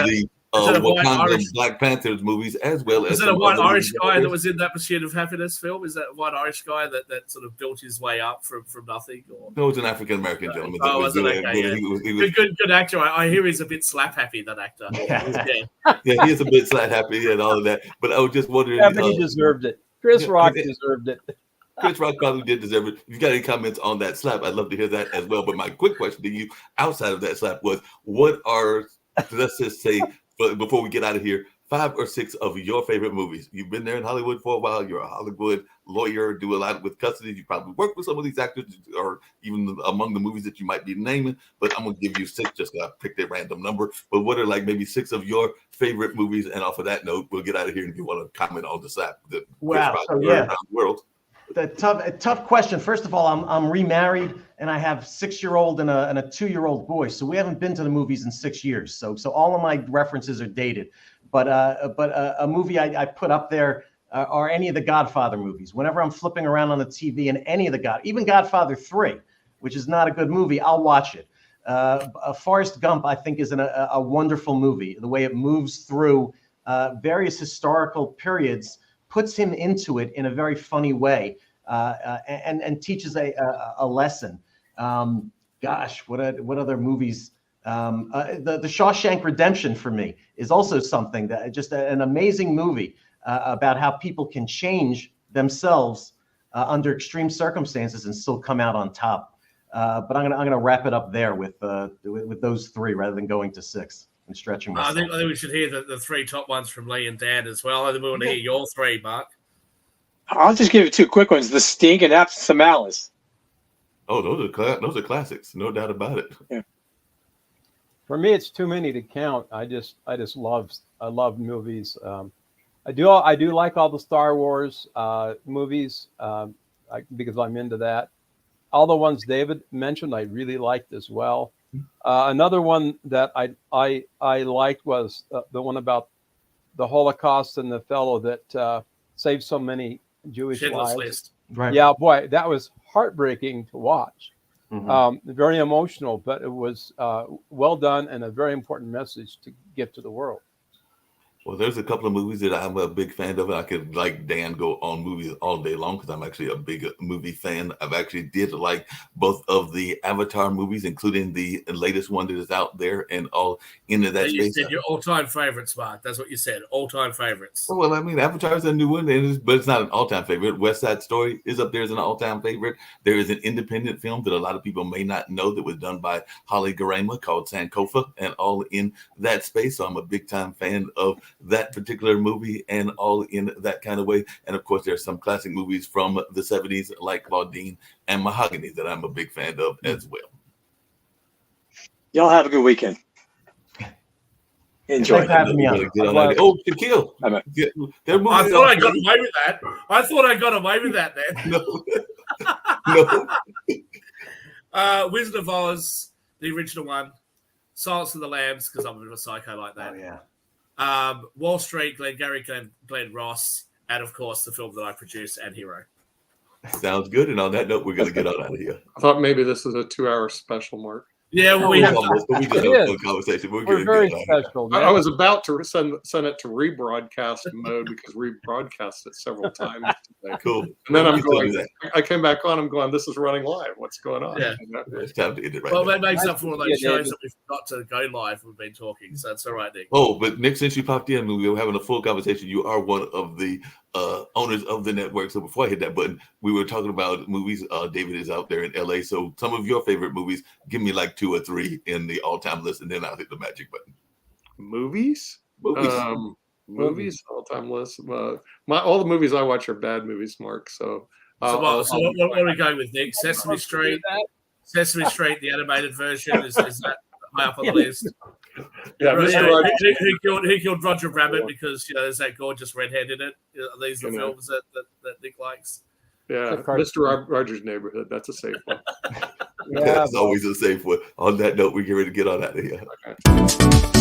the Wakanda Black Panthers movies, as well as. Is that a white Irish guy that was in that Pursuit of Happiness film? Is that a white Irish guy that sort of built his way up from nothing? Or? No, it's an African American gentleman. Oh, was it? Okay, he was good actor. I hear he's a bit slap happy, that actor. Yeah, he is a bit slap happy and all of that. But I was just wondering. Yeah, but he deserved it. Chris Rock deserved it. Chris Rock probably did deserve it. If you've got any comments on that slap, I'd love to hear that as well. But my quick question to you outside of that slap was, what are, let's just say, but before we get out of here, 5 or 6 of your favorite movies. You've been there in Hollywood for a while. You're a Hollywood lawyer, do a lot with custody. You probably work with some of these actors, or even among the movies that you might be naming. But I'm going to give you 6, just I picked a random number. But what are like maybe 6 of your favorite movies? And off of that note, we'll get out of here. And if you want to comment on the sap, Wow. So, yeah. around the world. A tough question. First of all, I'm remarried and I have a 6-year-old and a 2-year-old boy. So we haven't been to the movies in 6 years. So all of my references are dated. But a movie I put up there are any of the Godfather movies. Whenever I'm flipping around on the TV and any of even Godfather 3, which is not a good movie, I'll watch it. Forrest Gump, I think, is a wonderful movie. The way it moves through various historical periods puts him into it in a very funny way, and teaches a lesson. Gosh, what other movies? The Shawshank Redemption for me is also something that just an amazing movie about how people can change themselves under extreme circumstances and still come out on top. But I'm gonna wrap it up there with those 3 rather than going to 6. And stretching myself. I think we should hear the 3 top ones from Lee and Dan as well. I think we want to hear your 3, Mark. I'll just give you 2 quick ones: The Sting and Absence of Malice. Oh, those are classics, no doubt about it. Yeah. For me, it's too many to count. I love movies. I do like all the Star Wars movies because I'm into that. All the ones David mentioned, I really liked as well. Another one that I liked was the one about the Holocaust and the fellow that saved so many Jewish Schindler's lives. List. Right. Yeah, boy, that was heartbreaking to watch. Mm-hmm. Very emotional, but it was well done and a very important message to give to the world. Well, there's a couple of movies that I'm a big fan of. I could, like Dan, go on movies all day long because I'm actually a big movie fan. I've actually did like both of the Avatar movies, including the latest one that is out there, and all into that You space. said your all-time favorites, Mark. That's what you said. All-time favorites. Well, I mean, Avatar is a new one, but it's not an all-time favorite. West Side Story is up there as an all-time favorite. There is an independent film that a lot of people may not know that was done by Holly Garema called Sankofa, and all in that space. So I'm a big-time fan of that particular movie and all in that kind of way. And of course, there's some classic movies from the 70s like Claudine and Mahogany that I'm a big fan of as well. Y'all have a good weekend. Enjoy. Thanks for having me on. Oh, Shaquille. I thought I got away with that. I thought I got away with that then. No. Wizard of Oz, the original one. Silence of the Lambs, because I'm a bit of a psycho like that. Oh, yeah. Wall Street, Glenn Ross, and of course the film that I produced, and Hero. Sounds good. And on that note, we're going to get out of here. I thought maybe this is a 2-hour special, Mark. Yeah, well, we have almost, but we just had a fun conversation. We're very special. I was about to send it to rebroadcast mode because we broadcast it several times today. Cool. And then I'm going, I came back on, I'm going, this is running live. What's going on? Yeah. It's time to end it right Well, now. that makes up for all those shows that we forgot to go live. We've been talking, so that's all right, Nick. Oh, but Nick, since you popped in, we were having a full conversation. You are one of the owners of the network. So before I hit that button, we were talking about movies. David is out there in LA. So some of your favorite movies, give me like 2 or 3 in the all-time list, and then I'll hit the magic button. Movies, all-time list. All the movies I watch are bad movies, Mark. So what are we going with, Nick? Sesame Street, the animated version, is that high up on the list? Yeah, who killed Roger Rabbit because there's that gorgeous redhead in it. These are the films that Nick likes. Yeah, Mr. Rogers' Neighborhood. That's a safe one. That's always a safe one. On that note, we're getting ready to get on out of here. Okay.